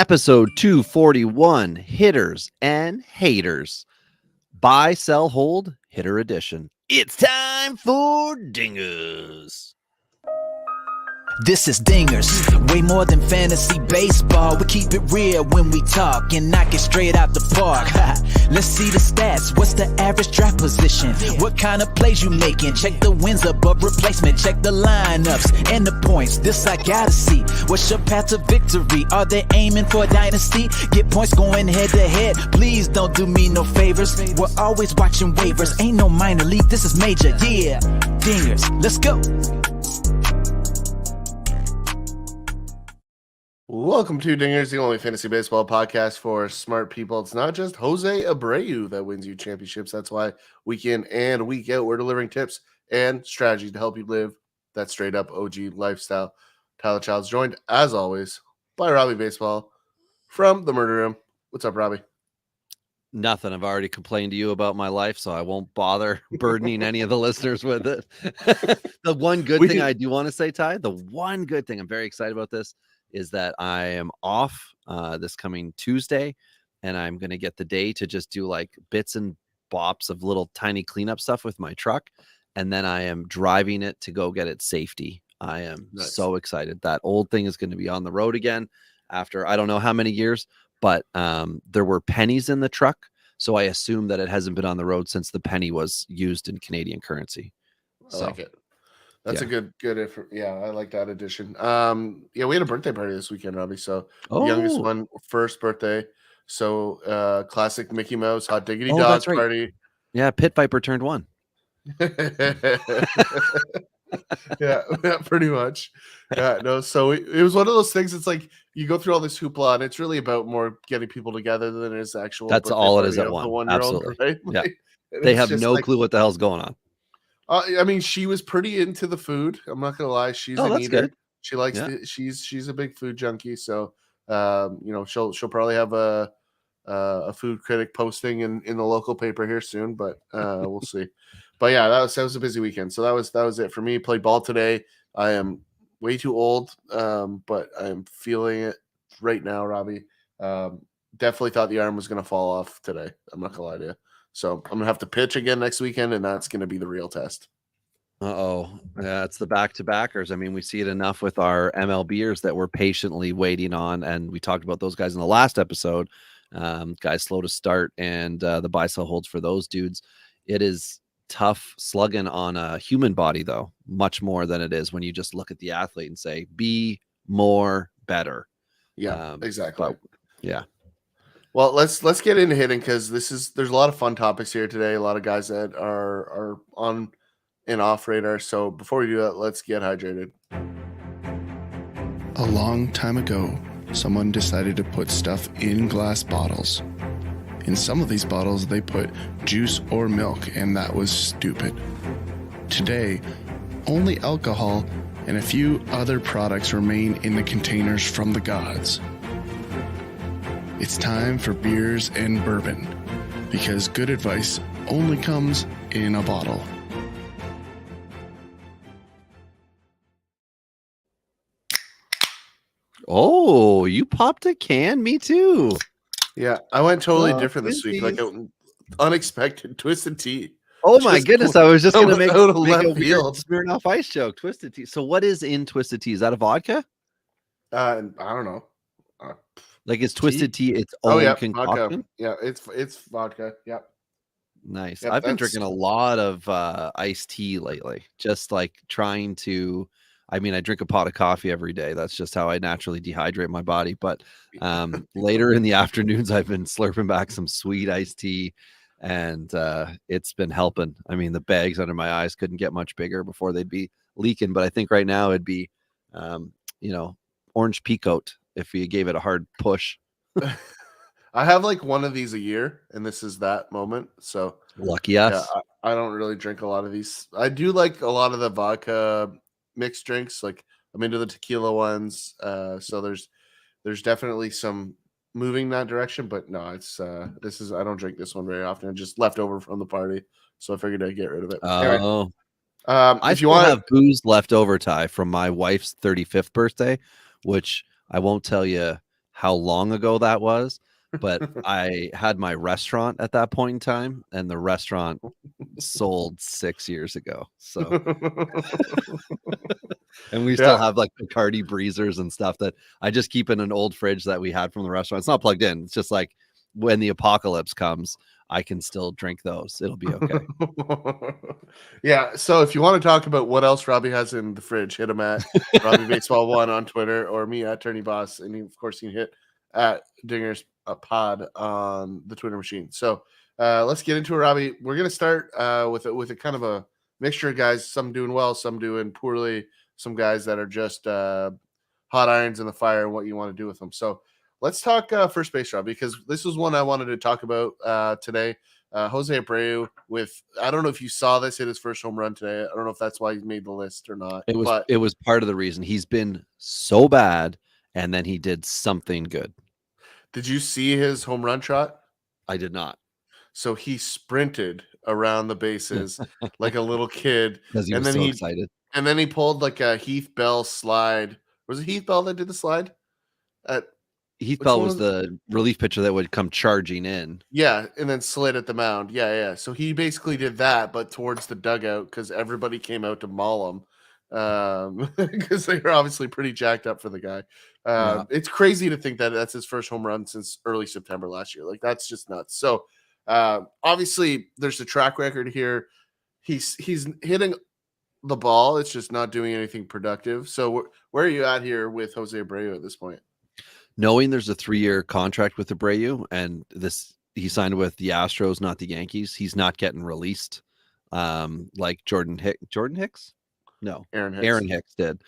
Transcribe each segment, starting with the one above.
Episode 241, Hitters and Haters. Buy, sell, hold, hitter edition. It's time for Dingers. This is Dingers, way more than fantasy baseball. We keep it real when we talk and knock it straight out the park. Let's see the stats. What's the average draft position? What kind of plays you making? Check the wins above replacement. Check the lineups and the points. This I gotta see. What's your path to victory? Are they aiming for a dynasty? Get points going head to head. Please don't do me no favors. We're always watching waivers. Ain't no minor league. This is major. Yeah, Dingers. Let's go. Welcome to Dingers, the only fantasy baseball podcast for smart people. It's not just Jose Abreu that wins you championships. That's why week in and week out, we're delivering tips and strategies to help you live that straight up OG lifestyle. Tyler Childs joined, as always, by Robbie Baseball from the Murder Room. What's up, Robbie? Nothing. I've already complained to you about my life, so I won't bother burdening any of the listeners with it. The one good thing I do want to say, Ty, the one good thing I'm very excited about this is that I am off this coming Tuesday, and I'm going to get the day to just do like bits and bops of little tiny cleanup stuff with my truck. And then I am driving it to go get it safety. I am so excited. That old thing is going to be on the road again after I don't know how many years, but there were pennies in the truck. So I assume that it hasn't been on the road since the penny was used in Canadian currency. I like it. That's a good yeah, I like that addition. Yeah, we had a birthday party this weekend, Robbie. So the youngest one, first birthday. So classic Mickey Mouse hot diggity dog party. Yeah, Pit Viper turned 1. yeah, pretty much. Yeah, no, so it was one of those things. It's like you go through all this hoopla, and it's really about more getting people together than it is actual. That's all it is at one. Absolutely. Right? Yeah. They have no clue what the hell's going on. I mean, she was pretty into the food. I'm not gonna lie. She's an eater. Good. She likes she's a big food junkie. So she'll probably have a food critic posting in the local paper here soon, but we'll see. But yeah, that was a busy weekend. So that was it for me. Played ball today. I am way too old, but I am feeling it right now, Robbie. Definitely thought the arm was gonna fall off today. I'm not gonna lie to you. So I'm gonna have to pitch again next weekend, and that's gonna be the real test. Yeah, it's the back-to-backers. I mean, we see it enough with our MLBers that we're patiently waiting on, and we talked about those guys in the last episode. Guys slow to start, and the buy-sell holds for those dudes. It is tough slugging on a human body, though, much more than it is when you just look at the athlete and say, "Be more, better." Yeah, exactly. But, yeah. Well, let's get into hitting because there's a lot of fun topics here today. A lot of guys that are on and off radar. So before we do that, let's get hydrated. A long time ago, someone decided to put stuff in glass bottles. In some of these bottles, they put juice or milk, and that was stupid. Today, only alcohol and a few other products remain in the containers from the gods. It's time for beers and bourbon, because good advice only comes in a bottle. Oh, you popped a can? Me too. Yeah, I went totally different this week, like unexpected Twisted Tea. Oh my goodness, I was just going to make a weird Spirit Off Ice joke. Twisted Tea. So what is in Twisted Tea? Is that a vodka? I don't know. Like it's Twisted Tea its own concoction? Vodka. Yeah, it's vodka. Yep. Nice. I've been drinking a lot of iced tea lately. Just like trying to, I mean, I drink a pot of coffee every day. That's just how I naturally dehydrate my body. But later in the afternoons, I've been slurping back some sweet iced tea, and it's been helping. I mean, the bags under my eyes couldn't get much bigger before they'd be leaking. But I think right now it'd be, orange peacoat if you gave it a hard push. I have like one of these a year, and this is that moment. So lucky us. Yeah, I don't really drink a lot of these. I do like a lot of the vodka mixed drinks. Like I'm into the tequila ones. So there's definitely some moving that direction, but no, it's I don't drink this one very often. It's just left over from the party, so I figured I'd get rid of it. Oh, anyway, I still have booze left over, Ty, from my wife's 35th birthday, which I won't tell you how long ago that was, but I had my restaurant at that point in time, and the restaurant sold 6 years ago. So, and we still Yeah. have like Bacardi breezers and stuff that I just keep in an old fridge that we had from the restaurant. It's not plugged in. It's just like when the apocalypse comes, I can still drink those. It'll be okay. Yeah. So if you want to talk about what else Robbie has in the fridge, hit him at Robbie Baseball 1 on Twitter, or me at Attorney Boss. And of course, you can hit at Dingers Pod on the Twitter machine. So let's get into it, Robbie. We're going to start with a kind of a mixture of guys, some doing well, some doing poorly, some guys that are just hot irons in the fire and what you want to do with them. So let's talk first base, Rob, because this was one I wanted to talk about today. Jose Abreu I don't know if you saw this, hit his first home run today. I don't know if that's why he made the list or not. It was part of the reason. He's been so bad, and then he did something good. Did you see his home run shot? I did not. So he sprinted around the bases like a little kid. Because he was so excited. And then he pulled like a Heath Bell slide. Was it Heath Bell that did the slide? Heath Bell was the relief pitcher that would come charging in. Yeah, and then slid at the mound. Yeah. So he basically did that, but towards the dugout because everybody came out to maul him because they were obviously pretty jacked up for the guy. Yeah. It's crazy to think that that's his first home run since early September last year. Like, that's just nuts. So obviously there's a track record here. He's hitting the ball. It's just not doing anything productive. So where are you at here with Jose Abreu at this point? Knowing there's a 3-year contract with Abreu, and he signed with the Astros, not the Yankees. He's not getting released like Aaron Hicks did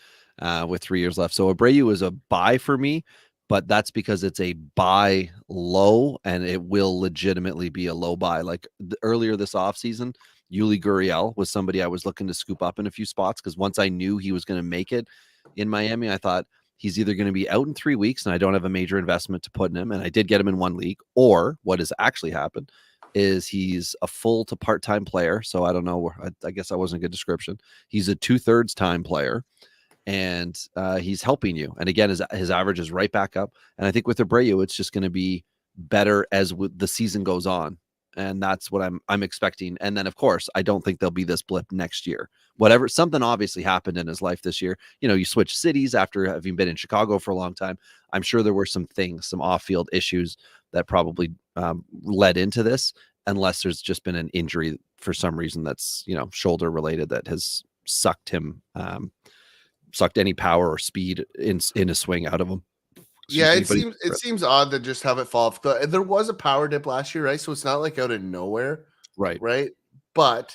with 3 years left. So Abreu is a buy for me, but that's because it's a buy low, and it will legitimately be a low buy. Like earlier this offseason, Yuli Gurriel was somebody I was looking to scoop up in a few spots because once I knew he was going to make it in Miami, I thought he's either going to be out in 3 weeks and I don't have a major investment to put in him, and I did get him in one league, or what has actually happened is he's a full to part-time player. So I don't know. I guess that wasn't a good description. He's a 2/3 time player, and he's helping you. And again, his average is right back up. And I think with Abreu, it's just going to be better as the season goes on. And that's what I'm expecting. And then, of course, I don't think there'll be this blip next year. Something obviously happened in his life this year. You know, you switch cities after having been in Chicago for a long time. I'm sure there were some off-field issues that probably led into this, unless there's just been an injury for some reason that's, shoulder related that has sucked any power or speed in his swing out of him. Yeah, it seems odd to just have it fall off. There was a power dip last year, right? So it's not like out of nowhere, right? But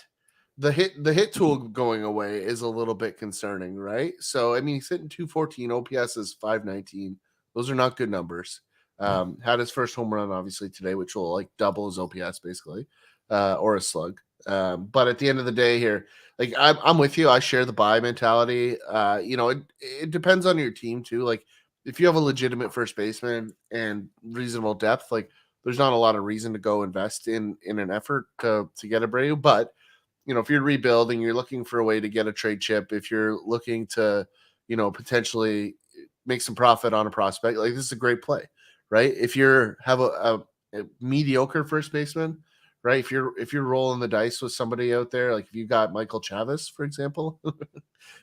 the hit tool going away is a little bit concerning, right? So I mean, he's hitting 214, OPS is 519. Those are not good numbers. Had his first home run obviously today, which will like double his OPS basically, or a slug. But at the end of the day here, like I'm with you. I share the buy mentality. It depends on your team too. Like, if you have a legitimate first baseman and reasonable depth, like there's not a lot of reason to go invest in an effort to get Abreu. But, if you're rebuilding, you're looking for a way to get a trade chip. If you're looking to, potentially make some profit on a prospect, like this is a great play, right? If you have a mediocre first baseman, right? If you're rolling the dice with somebody out there, like if you got Michael Chavis, for example,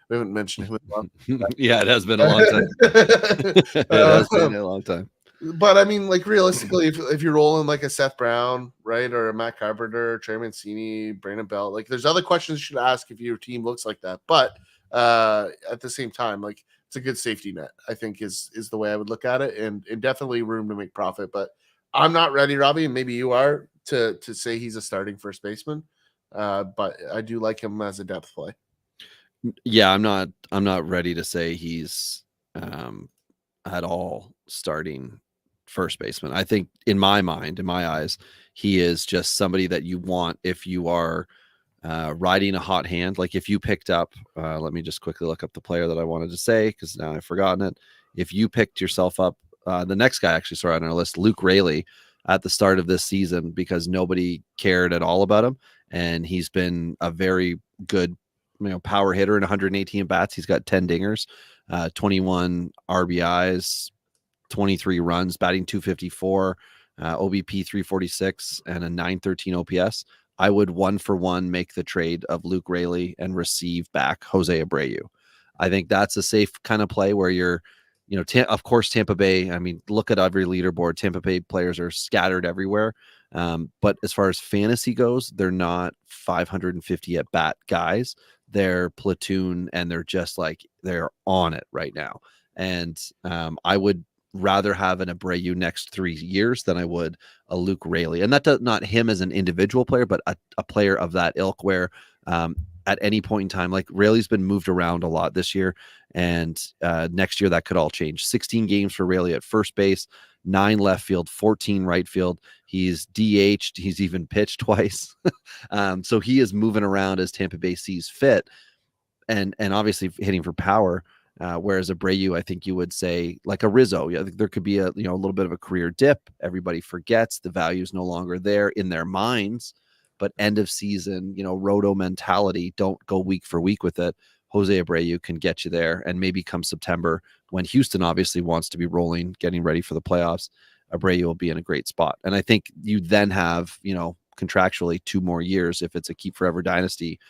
we haven't mentioned him in a long. Yeah, it has been a long time. It has been a long time. But I mean, like realistically, if you're rolling like a Seth Brown, right, or a Matt Carpenter, Trey Mancini, Brandon Belt, like there's other questions you should ask if your team looks like that. But at the same time, like it's a good safety net, I think is the way I would look at it, and definitely room to make profit. But I'm not ready, Robbie, and maybe you are to say he's a starting first baseman. But I do like him as a depth play. Yeah, I'm not ready to say he's at all starting first baseman. I think in my eyes, he is just somebody that you want if you are riding a hot hand. Like if you picked up, let me just quickly look up the player that I wanted to say because now I've forgotten it. If you picked yourself up, the next guy actually saw on our list, Luke Raley, at the start of this season because nobody cared at all about him, and he's been a very good power hitter in 118 bats. He's got 10 dingers, 21 RBIs, 23 runs, batting 254, OBP 346, and a 913 OPS. I would 1-for-1 make the trade of Luke Raley and receive back Jose Abreu. I think that's a safe kind of play where you're, of course, Tampa Bay. I mean, look at every leaderboard. Tampa Bay players are scattered everywhere. But as far as fantasy goes, they're not 550 at bat guys. They're platoon, and they're on it right now. And I would rather have an Abreu next 3 years than I would a Luke Raley. And that does not him as an individual player, but a player of that ilk where at any point in time, like Raley's been moved around a lot this year, and next year that could all change. 16 games for Raley at first base, 9 left field, 14 right field. He's DH'd. He's even pitched twice. So he is moving around as Tampa Bay sees fit, and obviously hitting for power. Whereas Abreu, I think you would say like a Rizzo. Yeah, there could be a little bit of a career dip. Everybody forgets the value is no longer there in their minds. But end of season, roto mentality, don't go week for week with it. Jose Abreu can get you there. And maybe come September, when Houston obviously wants to be rolling, getting ready for the playoffs, Abreu will be in a great spot. And I think you then have, contractually 2 more years if it's a keep forever dynasty,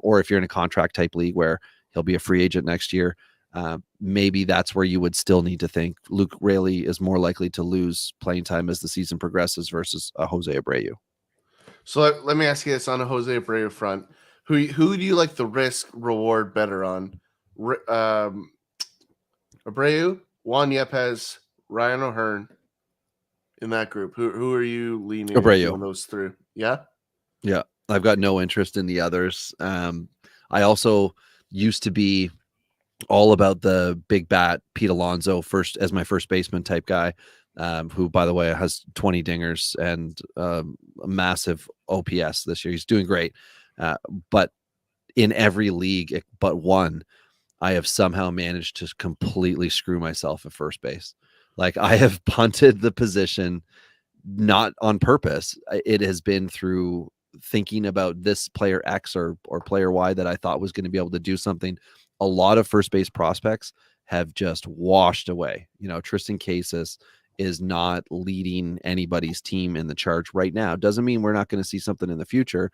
or if you're in a contract type league where he'll be a free agent next year. Maybe that's where you would still need to think Luke Raley is more likely to lose playing time as the season progresses versus Jose Abreu. So let me ask you this on a Jose Abreu front. Who do you like the risk reward better on? Abreu, Juan Yepez, Ryan O'Hearn in that group. Who are you leaning Abreu on those through? Yeah. Yeah. I've got no interest in the others. I also used to be all about the big bat Pete Alonso as my first baseman type guy. Who, by the way, has 20 dingers and a massive OPS this year. He's doing great. But in every league but one, I have somehow managed to completely screw myself at first base. Like, I have punted the position, not on purpose. It has been through thinking about this player X or player Y that I thought was going to be able to do something. A lot of first base prospects have just washed away. Tristan Casas is not leading anybody's team in the charge right now. Doesn't mean we're not going to see something in the future,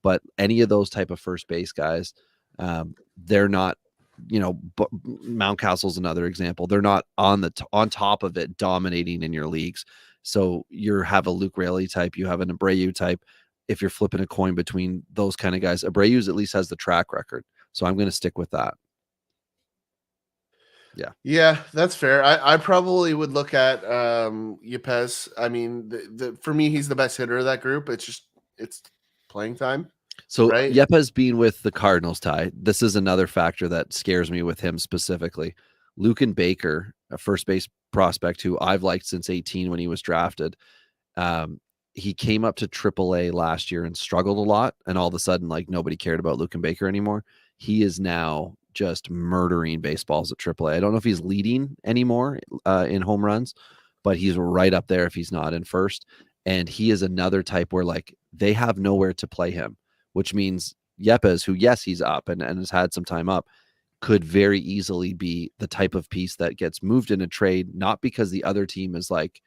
but any of those type of first base guys, they're not, Mountcastle's another example. They're not on top of it dominating in your leagues. So you have a Luke Raley type, you have an Abreu type. If you're flipping a coin between those kind of guys, Abreu's at least has the track record. So I'm going to stick with that. Yeah, that's fair. I probably would look at Yepez. I mean, for me, he's the best hitter of that group. It's playing time. So right? Yepez being with the Cardinals, Ty, this is another factor that scares me with him specifically. Lucan Baker, a first base prospect who I've liked since 18 when he was drafted. He came up to AAA last year and struggled a lot, and all of a sudden, like, nobody cared about Lucan Baker anymore. He is now just murdering baseballs at AAA. I don't know if he's leading anymore in home runs, but he's right up there if he's not in first. And he is another type where, like, they have nowhere to play him, which means Yepez, who, yes, he's up and has had some time up, could very easily be the type of piece that gets moved in a trade, not because the other team is like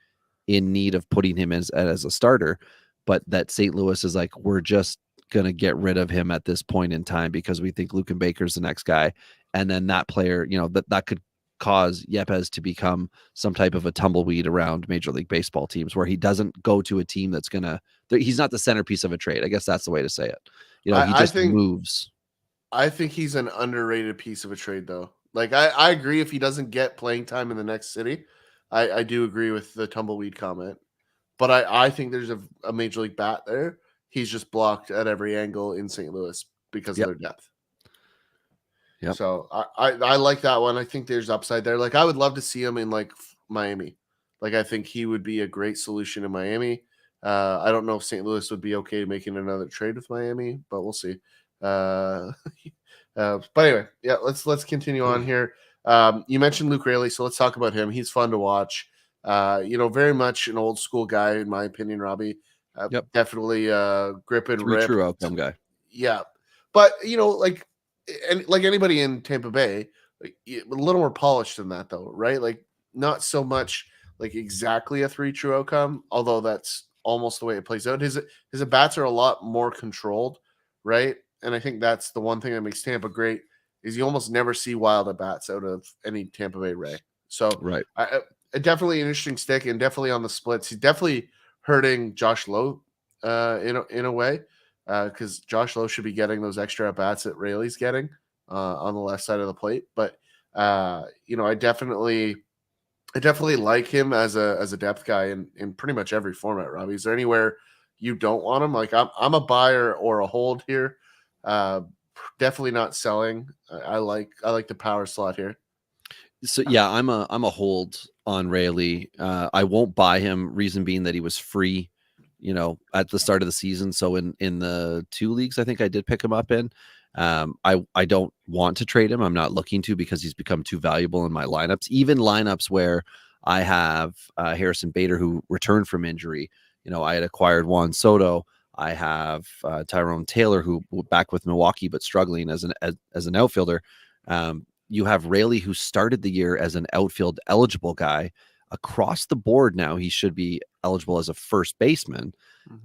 in need of putting him as a starter, but that St. Louis is like, we're just going to get rid of him at this point in time because we think Lucan Baker's the next guy. And then that player, that could cause Yepez to become some type of a tumbleweed around Major League Baseball teams, where he doesn't go to a team that's he's not the centerpiece of a trade. I guess that's the way to say it. He just moves. I think he's an underrated piece of a trade, though. Like, I agree if he doesn't get playing time in the next city. I do agree with the tumbleweed comment. But I think there's a Major League bat there. He's just blocked at every angle in St. Louis because of their depth. Yep. So I like that one. I think there's upside there. Like, I would love to see him in, like, Miami. Like, I think he would be a great solution in Miami. I don't know if St. Louis would be okay making another trade with Miami, but we'll see. But anyway, yeah, let's continue on here. You mentioned Luke Raley, so let's talk about him. He's fun to watch. Very much an old school guy, in my opinion, Robbie. Definitely grip and rip. True outcome guy. Yeah. But, like anybody in Tampa Bay, a little more polished than that, though, right? Like, not so much like exactly a 3 true outcome, although that's almost the way it plays out. His at bats are a lot more controlled, right? And I think that's the one thing that makes Tampa great is you almost never see wild at bats out of any Tampa Bay Ray. So Right. definitely an interesting stick and definitely on the splits. He's definitely hurting Josh Lowe in a way because Josh Lowe should be getting those extra at bats that Rayleigh's getting on the left side of the plate. But I definitely like him as a depth guy in pretty much every format. Robbie, is there anywhere you don't want him? Like I'm a buyer or a hold here. Definitely not selling. I like the power slot here. So yeah, I'm a hold on Rayleigh. I won't buy him. Reason being that he was free, at the start of the season. So in the 2 leagues, I think I did pick him up in. I don't want to trade him. I'm not looking to because he's become too valuable in my lineups. Even lineups where I have Harrison Bader who returned from injury. I had acquired Juan Soto. I have Tyrone Taylor who back with Milwaukee but struggling as an outfielder. You have Rayleigh who started the year as an outfield eligible guy. Across the board now, he should be eligible as a first baseman,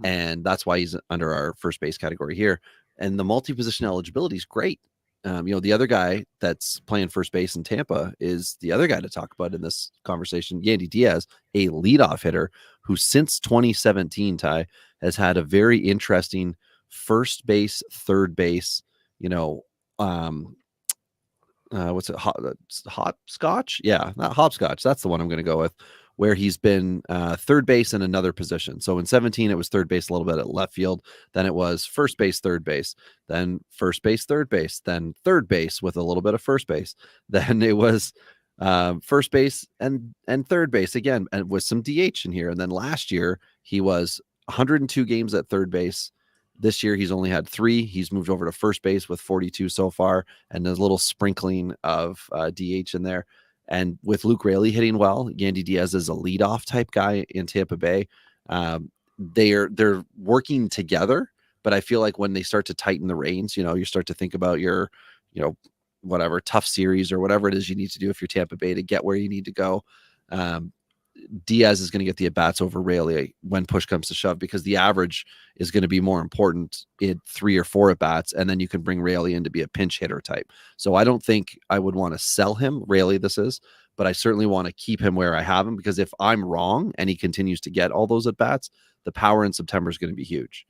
and that's why he's under our first base category here. And the multi-position eligibility is great. The other guy that's playing first base in Tampa is the other guy to talk about in this conversation, Yandy Diaz, a leadoff hitter who since 2017, Ty, has had a very interesting first base, third base, what's it? Hopscotch? Yeah, not hopscotch. That's the one I'm going to go with, where he's been third base in another position. So in 17, it was third base a little bit at left field. Then it was first base, third base, then first base, third base, then third base with a little bit of first base. Then it was first base and third base again, and with some DH in here. And then last year he was 102 games at third base. This year, he's only had 3. He's moved over to first base with 42 so far, and there's a little sprinkling of DH in there. And with Luke Rayleigh hitting well, Yandy Diaz is a leadoff type guy in Tampa Bay. They're working together, but I feel like when they start to tighten the reins, you start to think about your, whatever tough series or whatever it is you need to do if you're Tampa Bay to get where you need to go. Diaz is going to get the at-bats over Rayleigh when push comes to shove because the average is going to be more important in 3 or 4 at-bats, and then you can bring Rayleigh in to be a pinch hitter type. So I don't think I would want to sell him, Rayleigh this is, but I certainly want to keep him where I have him because if I'm wrong and he continues to get all those at-bats, the power in September is going to be huge.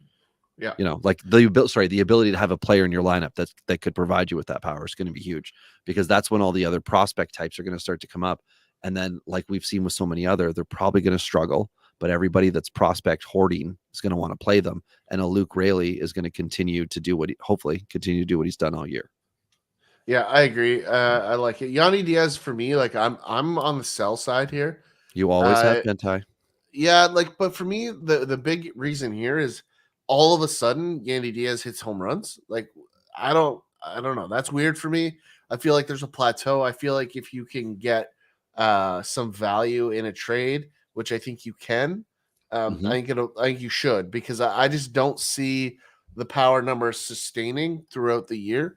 Yeah. Like the ability to have a player in your lineup that could provide you with that power is going to be huge because that's when all the other prospect types are going to start to come up. And then, like we've seen with so many other, they're probably going to struggle, but everybody that's prospect hoarding is going to want to play them. And a Luke Rayleigh is going to continue to do what he's done all year. Yeah, I agree. I like it. Yandy Diaz for me, like I'm on the sell side here. You always have been, Ty. Yeah, but for me, the big reason here is all of a sudden Yandy Diaz hits home runs. Like I don't know. That's weird for me. I feel like there's a plateau. I feel like if you can get some value in a trade, which I think you can. I think you should because I just don't see the power numbers sustaining throughout the year.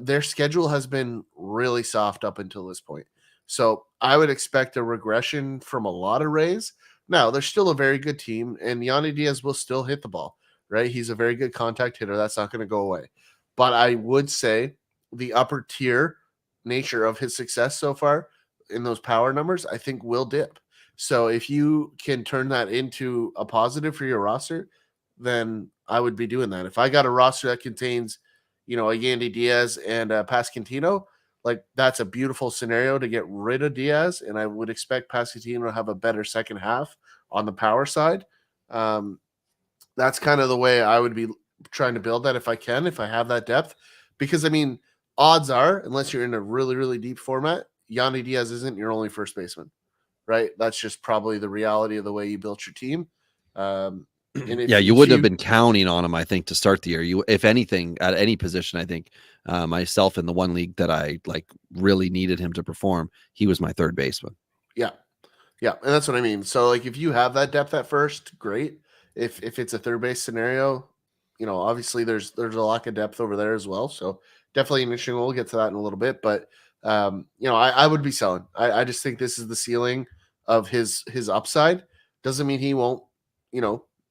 Their schedule has been really soft up until this point, so I would expect a regression from a lot of Rays. Now they're still a very good team, and Yandy Diaz will still hit the ball. Right, he's a very good contact hitter. That's not going to go away. But I would say the upper tier nature of his success so far in those power numbers, I think will dip. So if you can turn that into a positive for your roster, then I would be doing that. If I got a roster that contains, a Yandy Diaz and a Pasquantino, like that's a beautiful scenario to get rid of Diaz. And I would expect Pasquantino to have a better second half on the power side. That's kind of the way I would be trying to build that if I have that depth. Because, odds are, unless you're in a really, really deep format, Yandy Diaz isn't your only first baseman, right? That's just probably the reality of the way you built your team. You wouldn't have been counting on him, I think, to start the year. If anything, at any position, I think myself in the one league that I really needed him to perform, he was my third baseman. Yeah. And that's what I mean. So if you have that depth at first, great. If it's a third base scenario, obviously there's a lack of depth over there as well. So definitely an issue. We'll get to that in a little bit, but I would be selling. I just think this is the ceiling of his upside. Doesn't mean he won't,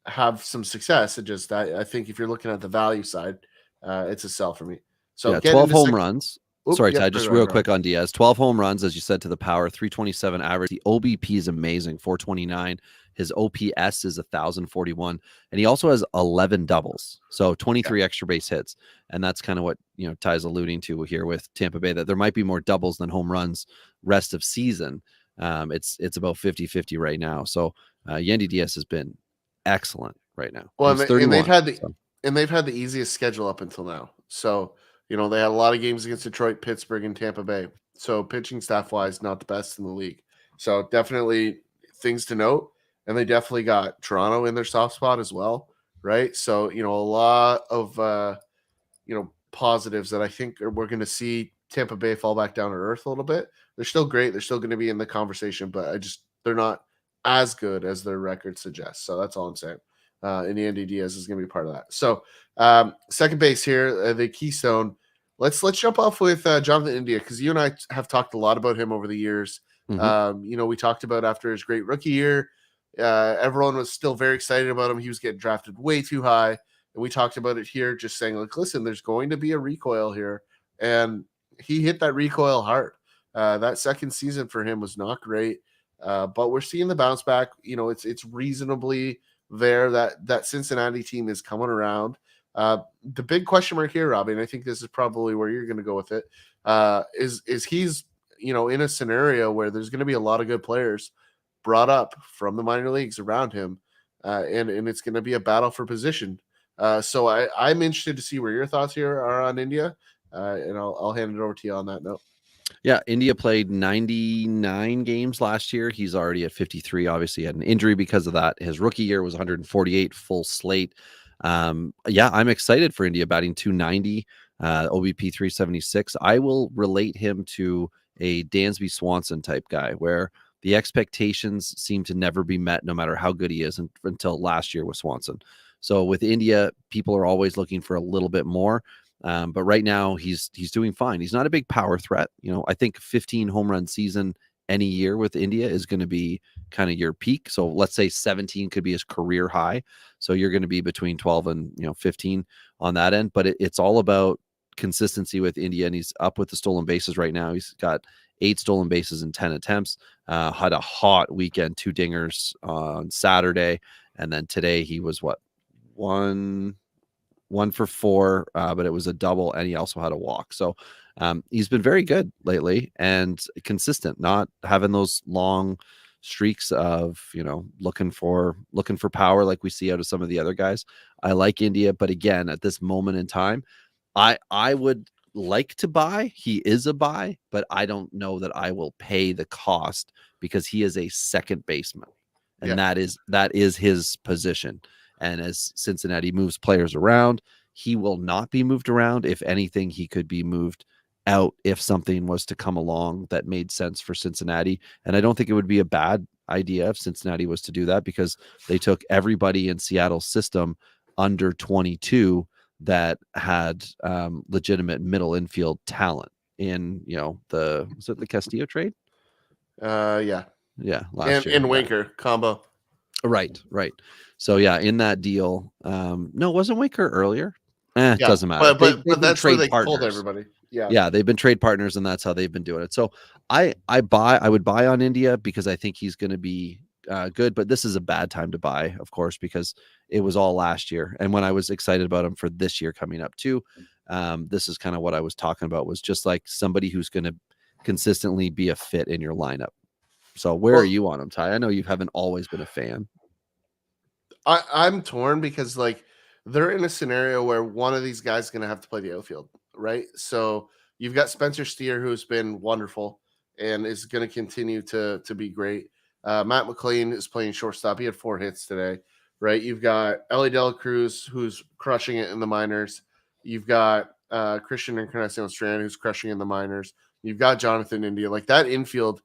have some success. It just I think if you're looking at the value side, it's a sell for me. So Yeah, get 12 into home runs. Sorry, Ty, just real quick on. on Diaz. 12 home runs, as you said, to the power, 327 average. The OBP is amazing, 429. His OPS is 1,041. And he also has 11 doubles. So 23 extra base hits. And that's kind of what, Ty's alluding to here with Tampa Bay, that there might be more doubles than home runs rest of season. It's about 50-50 right now. So Yandy Diaz has been excellent right now. Well, He's 31, and they've had the easiest schedule up until now. So, they had a lot of games against Detroit, Pittsburgh, and Tampa Bay. So pitching staff wise, not the best in the league. So definitely things to note. And they definitely got Toronto in their soft spot as well, right? So, a lot of positives that I think we're going to see Tampa Bay fall back down to earth a little bit. They're still great. They're still going to be in the conversation, but they're not as good as their record suggests. So that's all I'm saying. And Yandy Diaz is going to be part of that. So second base here, the Keystone. Let's jump off with Jonathan India, because you and I have talked a lot about him over the years. Mm-hmm. We talked about after his great rookie year, everyone was still very excited about him. He was getting drafted way too high. And we talked about it here, just saying, like, listen, there's going to be a recoil here. And he hit that recoil hard. That second season for him was not great. But we're seeing the bounce back. It's reasonably there. That Cincinnati team is coming around. The big question mark here, Robbie, and I think this is probably where you're going to go with it, is he's, in a scenario where there's going to be a lot of good players brought up from the minor leagues around him, and it's going to be a battle for position. So I'm interested to see where your thoughts here are on India, and I'll hand it over to you on that note. Yeah, India played 99 games last year. He's already at 53. Obviously, had an injury because of that. His rookie year was 148, full slate. I'm excited for India, batting 290, OBP 376. I will relate him to a Dansby Swanson type guy, where the expectations seem to never be met, no matter how good he is, until last year with Swanson. So with India, people are always looking for a little bit more. But right now he's doing fine. He's not a big power threat. I think 15 home run season any year with India is going to be kind of your peak. So let's say 17 could be his career high. So you're going to be between 12 and 15 on that end. But it's all about consistency with India, and he's up with the stolen bases right now. He's got 8 stolen bases in 10 attempts. Had a hot weekend, 2 dingers on Saturday, and then today he was one for 4, but it was a double, and he also had a walk. So he's been very good lately and consistent, not having those long streaks of looking for power like we see out of some of the other guys. I like India, but again, at this moment in time, I would like to buy. He is a buy, but I don't know that I will pay the cost, because he is a second baseman, and that is his position. And as Cincinnati moves players around, he will not be moved around. If anything, he could be moved out if something was to come along that made sense for Cincinnati. And I don't think it would be a bad idea if Cincinnati was to do that, because they took everybody in Seattle's system under 22 that had legitimate middle infield talent in, was it the Castillo trade? Yeah. Last year. And Winker combo. Right. So in that deal, no, wasn't Winker earlier? It doesn't matter. But that's where they told everybody. Yeah, they've been trade partners, and that's how they've been doing it. So I would buy on India, because I think he's going to be good. But this is a bad time to buy, of course, because it was all last year. And when I was excited about him for this year coming up too, this is kind of what I was talking about, was just like somebody who's going to consistently be a fit in your lineup. So where are you on him, Ty? I know you haven't always been a fan. I'm torn, because they're in a scenario where one of these guys is going to have to play the outfield, right? So you've got Spencer Steer, who's been wonderful and is going to continue to be great. Matt McLean is playing shortstop. He had 4 hits today, right? You've got Ellie De La Cruz, who's crushing it in the minors. You've got Christian Encarnacion Strand, who's crushing in the minors. You've got Jonathan India. That infield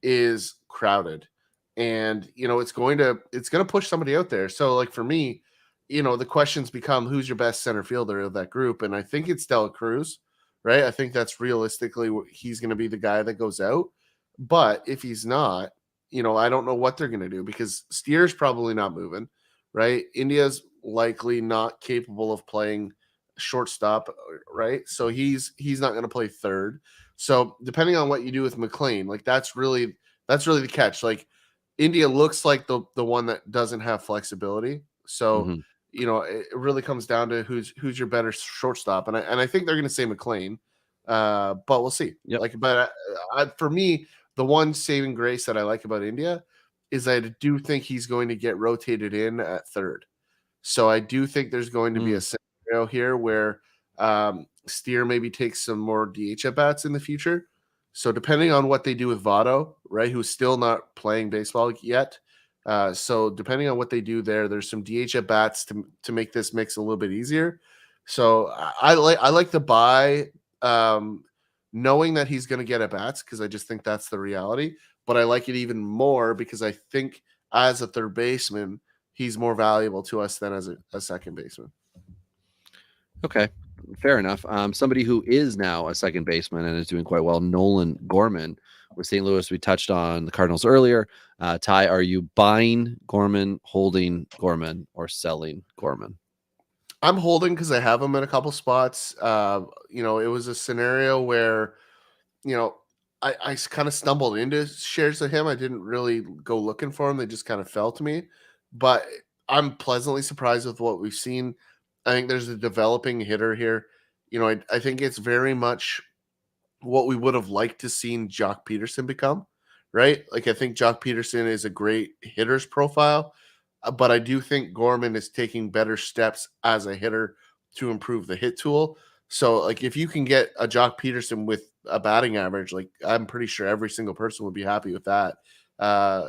is crowded, and it's going to push somebody out there. So for me, the questions become, who's your best center fielder of that group? And I think it's De La Cruz, right? I think that's realistically he's going to be the guy that goes out. But if he's not, I don't know what they're going to do because Steer's probably not moving, right? India's likely not capable of playing shortstop, right? So he's not going to play third. So depending on what you do with McLean, like that's really the catch. Like India looks like the one that doesn't have flexibility. So Mhm. it really comes down to who's your better shortstop, and I think they're going to say McLean, but we'll see. Yep. Like, but for me, the one saving grace that I like about India is I do think he's going to get rotated in at third. So I do think there's going to be a scenario here where Steer maybe takes some more DH at bats in the future. So depending on what they do with Votto, right, who's still not playing baseball yet. So depending on what they do there, there's some DH at bats to make this mix a little bit easier. So I like the buy, knowing that he's going to get at bats because I just think that's the reality. But I like it even more because I think as a third baseman, he's more valuable to us than as a second baseman. Okay, fair enough. Somebody who is now a second baseman and is doing quite well, Nolan Gorman with St. Louis. We touched on the Cardinals earlier. Ty, are you buying Gorman, holding Gorman, or selling Gorman? I'm holding because I have him in a couple spots. It was a scenario where, I kind of stumbled into shares of him. I didn't really go looking for him. They just kind of fell to me. But I'm pleasantly surprised with what we've seen. I think there's a developing hitter here. I think it's very much what we would have liked to seen Jock Peterson become, right? Like I think Jock Peterson is a great hitter's profile, but I do think Gorman is taking better steps as a hitter to improve the hit tool. So like if you can get a Jock Peterson with a batting average, like I'm pretty sure every single person would be happy with that.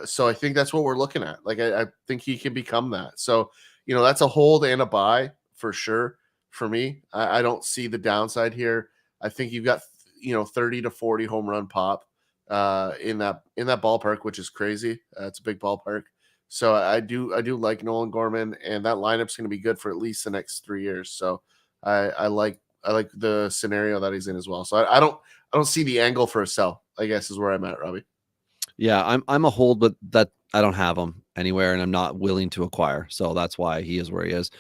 So I think that's what we're looking at. Like I think he can become that. So, that's a hold and a buy for sure for me. I don't see the downside here. I think you've got 30 to 40 home run pop in that ballpark, which is crazy. It's a big ballpark. So I do like Nolan Gorman, and that lineup's going to be good for at least the next 3 years. So I like the scenario that he's in as well. So I don't see the angle for a sell, I guess, is where I'm at, Robbie. Yeah, I'm a hold, but that I don't have him anywhere, and I'm not willing to acquire. So that's why he is where he is.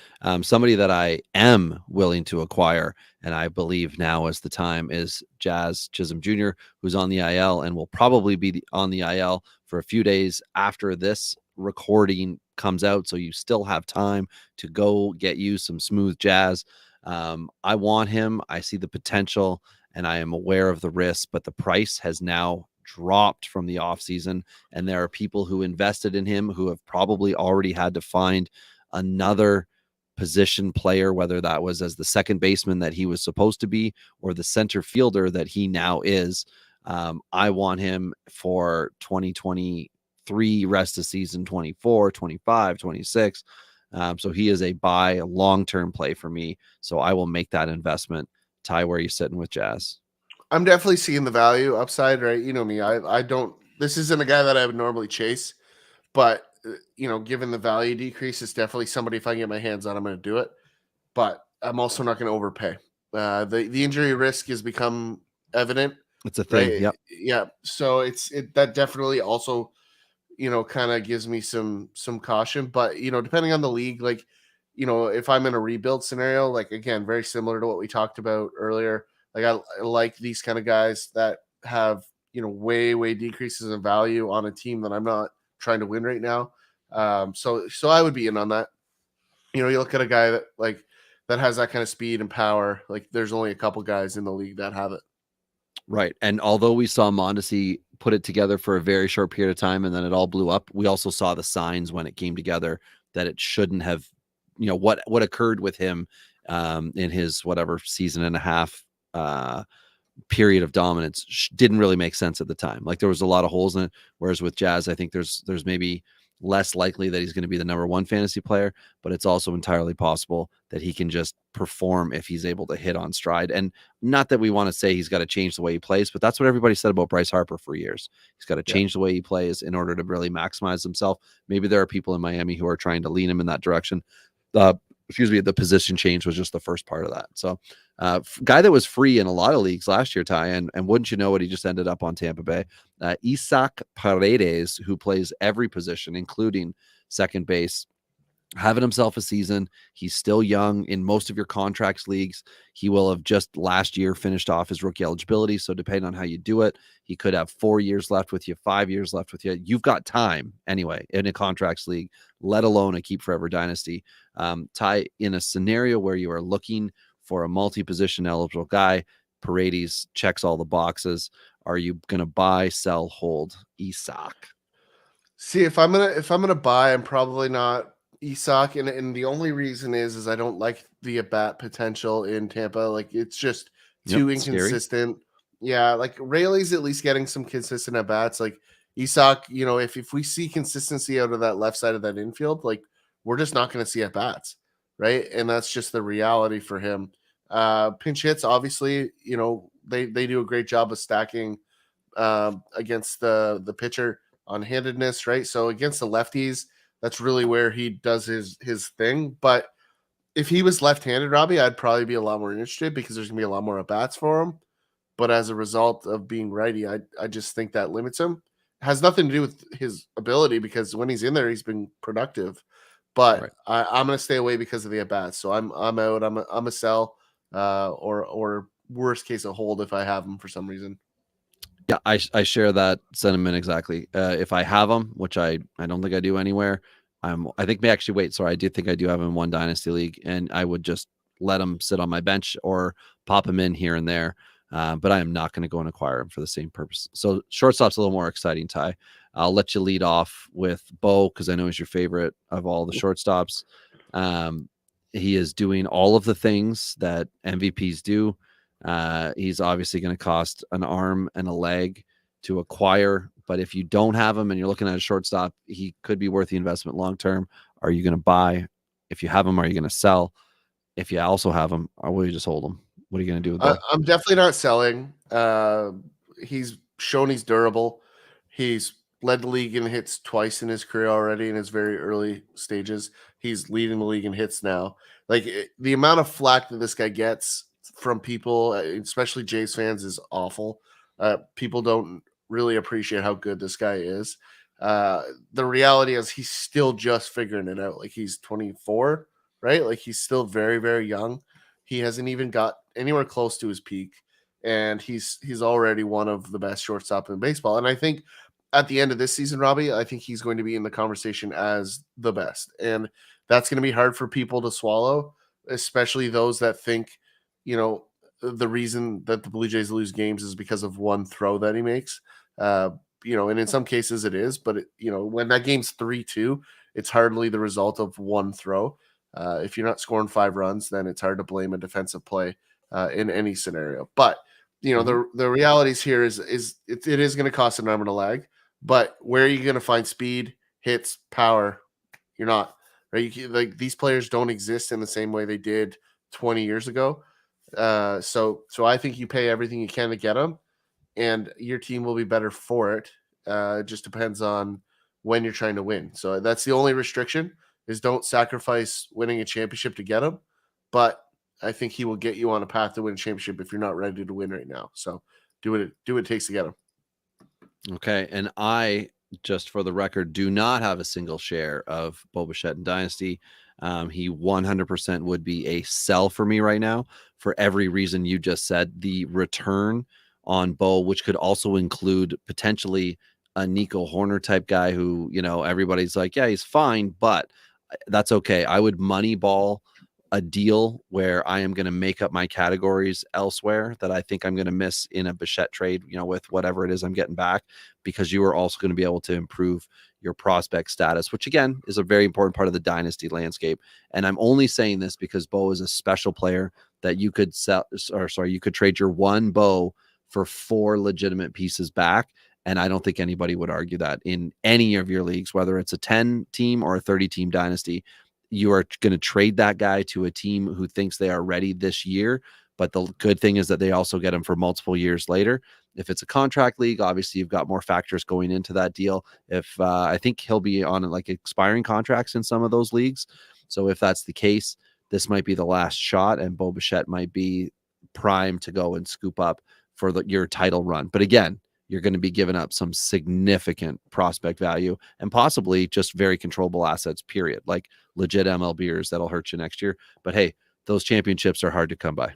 Somebody that I am willing to acquire, and I believe now is the time, is Jazz Chisholm Jr., who's on the IL and will probably be on the IL for a few days after this recording comes out. So you still have time to go get you some smooth Jazz. I want him. I see the potential, and I am aware of the risk, but the price has now dropped from the offseason, and there are people who invested in him who have probably already had to find another position player, whether that was as the second baseman that he was supposed to be or the center fielder that he now is. I want him for 2023, rest of season 24, 25, 26. So he is a buy, a long-term play for me. So I will make that investment. Ty, where are you sitting with Jazz? I'm definitely seeing the value upside, right? You know me, I don't, this isn't a guy that I would normally chase, but given the value decrease, it's definitely somebody, if I can get my hands on, I'm going to do it, but I'm also not going to overpay. The injury risk has become evident. It's a thing. Right? Yep. Yeah. So that definitely also, kind of gives me some caution, but, depending on the league, like, if I'm in a rebuild scenario, like, again, very similar to what we talked about earlier, like I like these kind of guys that have, way decreases in value on a team that I'm not trying to win right now. So I would be in on that. You look at a guy that has that kind of speed and power. Like there's only a couple guys in the league that have it. Right. And although we saw Mondesi put it together for a very short period of time and then it all blew up, we also saw the signs when it came together that it shouldn't have, what occurred with him in his whatever season and a half period of dominance didn't really make sense at the time. Like there was a lot of holes in it. Whereas with Jazz, I think there's maybe less likely that he's going to be the number one fantasy player, but it's also entirely possible that he can just perform if he's able to hit on stride. And not that we want to say he's got to change the way he plays, but that's what everybody said about Bryce Harper for years. He's got to change the way he plays in order to really maximize himself. Maybe there are people in Miami who are trying to lean him in that direction. the position change was just the first part of that. So guy that was free in a lot of leagues last year, Ty, and wouldn't you know what, he just ended up on Tampa Bay. Isaac Paredes, who plays every position, including second base, having himself a season. He's still young. In most of your contracts leagues, he will have just last year finished off his rookie eligibility. So depending on how you do it, he could have 4 years left with you, 5 years left with you. You've got time anyway in a contracts league, let alone a keep forever dynasty. Ty, in a scenario where you are looking for a multi-position eligible guy, Paredes checks all the boxes. Are you going to buy, sell, hold Isaac? See, if I'm gonna buy, I'm probably not Isaac, and the only reason is I don't like the at-bat potential in Tampa. Like, it's just too inconsistent. Scary. Yeah, like Rayleigh's at least getting some consistent at-bats. Like Isaac, if we see consistency out of that left side of that infield, like, we're just not going to see at-bats, right? And that's just the reality for him. Pinch hits, obviously, they do a great job of stacking against the pitcher on handedness, right? So against the lefties, that's really where he does his thing. But if he was left-handed, Robbie, I'd probably be a lot more interested because there's gonna be a lot more at bats for him. But as a result of being righty, I just think that limits him. It has nothing to do with his ability, because when he's in there, he's been productive. But right. I'm gonna stay away because of the at bats. So I'm out. I'm a sell, or worst case a hold if I have him for some reason. Yeah, I share that sentiment exactly. If I have him, which I don't think I do anywhere, I think actually wait. Sorry, I do think I do have him in one dynasty league, and I would just let him sit on my bench or pop him in here and there. But I am not going to go and acquire him for the same purpose. So shortstop's a little more exciting, Ty. I'll let you lead off with Bo because I know he's your favorite of all the shortstops. He is doing all of the things that MVPs do. He's obviously going to cost an arm and a leg to acquire, but if you don't have him and you're looking at a shortstop, he could be worth the investment long term. Are you going to buy? If you have him, are you going to sell? If you also have him, or will you just hold him? What are you going to do with that? I'm definitely not selling. He's shown he's durable. He's led the league in hits twice in his career already in his very early stages. He's leading the league in hits now. Like, the amount of flack that this guy gets from people, especially Jays fans, is awful. People don't really appreciate how good this guy is. The reality is he's still just figuring it out. Like, he's 24, right? Like, he's still very, very young. He hasn't even got anywhere close to his peak, and he's already one of the best shortstop in baseball. And I think at the end of this season, Robbie, I think he's going to be in the conversation as the best. And that's going to be hard for people to swallow, especially those that think, the reason that the Blue Jays lose games is because of one throw that he makes. And in some cases it is, but when that game's 3-2, it's hardly the result of one throw. If you're not scoring 5 runs, then it's hard to blame a defensive play in any scenario. But the realities here is it is going to cost an arm and a leg. But where are you going to find speed, hits, power? You're not. Right? Like, these players don't exist in the same way they did 20 years ago. So I think you pay everything you can to get them, and your team will be better for it. It just depends on when you're trying to win. So that's the only restriction, is don't sacrifice winning a championship to get him. But I think he will get you on a path to win a championship if you're not ready to win right now. So do what it takes to get him. Okay. And I, just for the record, do not have a single share of Bo Bichette in Dynasty. He 100% would be a sell for me right now for every reason you just said. The return on Bo, which could also include potentially a Nico Horner type guy who, everybody's like, yeah, he's fine, but that's okay. I would money ball a deal where I am going to make up my categories elsewhere that I think I'm going to miss in a Bichette trade, with whatever it is I'm getting back, because you are also going to be able to improve your prospect status, which again is a very important part of the dynasty landscape. And I'm only saying this because Bo is a special player that you could you could trade your one Bo for 4 legitimate pieces back. And I don't think anybody would argue that in any of your leagues, whether it's a 10 team or a 30 team dynasty. You are going to trade that guy to a team who thinks they are ready this year. But the good thing is that they also get him for multiple years later. If it's a contract league, obviously you've got more factors going into that deal. If I think he'll be on like expiring contracts in some of those leagues. So if that's the case, this might be the last shot, and Bo Bichette might be prime to go and scoop up for your title run. But again, you're going to be giving up some significant prospect value and possibly just very controllable assets, period. Like legit MLBers that'll hurt you next year. But hey, those championships are hard to come by.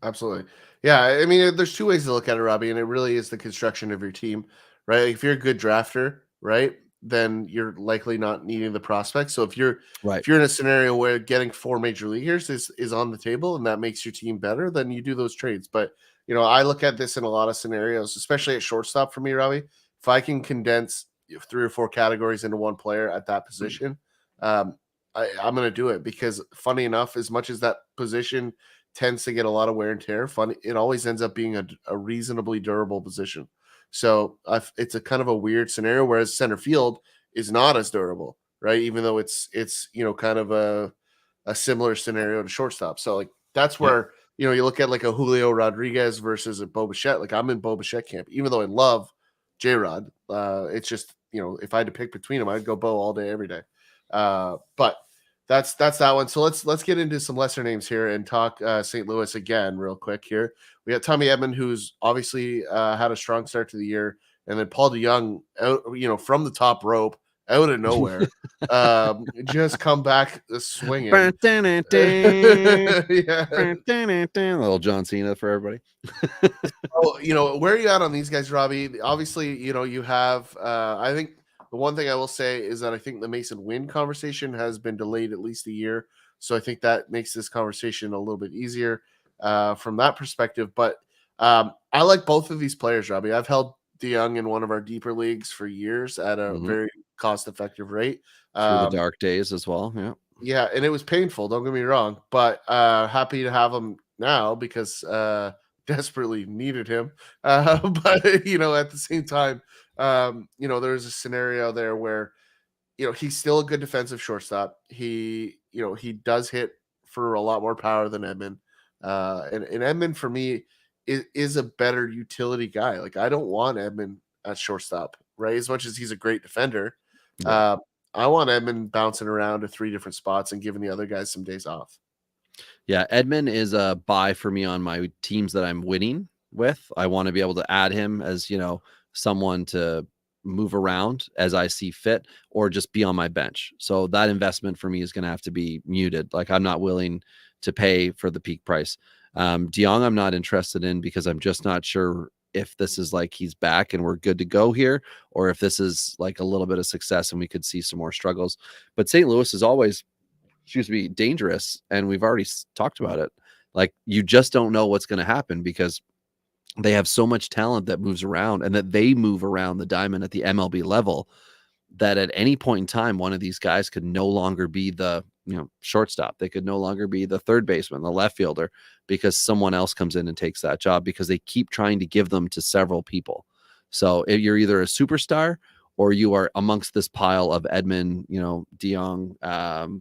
Absolutely. Yeah. I mean, there's two ways to look at it, Robbie, and it really is the construction of your team, right? If you're a good drafter, right, then you're likely not needing the prospects. So if you're in a scenario where getting 4 major leaguers is on the table and that makes your team better, then you do those trades. But I look at this in a lot of scenarios, especially at shortstop for me, Robbie. If I can condense 3 or 4 categories into one player at that position, I'm going to do it, because funny enough, as much as that position tends to get a lot of wear and tear, it always ends up being a reasonably durable position. So it's a kind of a weird scenario, whereas center field is not as durable, right? Even though it's kind of a similar scenario to shortstop. So like that's where you look at like a Julio Rodriguez versus a Bo Bichette. Like I'm in Bo Bichette camp, even though I love J-Rod. It's just if I had to pick between them, I'd go Bo all day, every day. But that's that one. So let's get into some lesser names here and talk St. Louis again real quick here. We got Tommy Edman, who's obviously had a strong start to the year, and then Paul DeJong out, from the top rope, out of nowhere, just come back swinging. Little John Cena for everybody. Where are you at on these guys, Robbie? Obviously, you have. I think the one thing I will say is that I think the Mason Wynn conversation has been delayed at least a year, so I think that makes this conversation a little bit easier from that perspective. But I like both of these players, Robbie. I've held DeJong in one of our deeper leagues for years at a very cost-effective rate. Through the dark days as well. Yeah, and it was painful, don't get me wrong, but happy to have him now because desperately needed him. But at the same time, there's a scenario there where he's still a good defensive shortstop. He does hit for a lot more power than Edman. And Edman for me is a better utility guy. Like I don't want Edman at shortstop, right? As much as he's a great defender, I want Edman bouncing around to 3 different spots and giving the other guys some days off. Yeah, Edman is a buy for me on my teams that I'm winning with. I want to be able to add him as someone to move around as I see fit, or just be on my bench. So that investment for me is going to have to be muted. Like I'm not willing to pay for the peak price. DeJong I'm not interested in, because I'm just not sure if this is like he's back and we're good to go here, or if this is like a little bit of success and we could see some more struggles. But St. Louis is always, dangerous, and we've already talked about it. Like you just don't know what's going to happen, because they have so much talent that moves around, and that they move around the diamond at the MLB level, that at any point in time, one of these guys could no longer be the shortstop. They could no longer be the third baseman, the left fielder, because someone else comes in and takes that job, because they keep trying to give them to several people. So if you're either a superstar or you are amongst this pile of Edman, DeJong,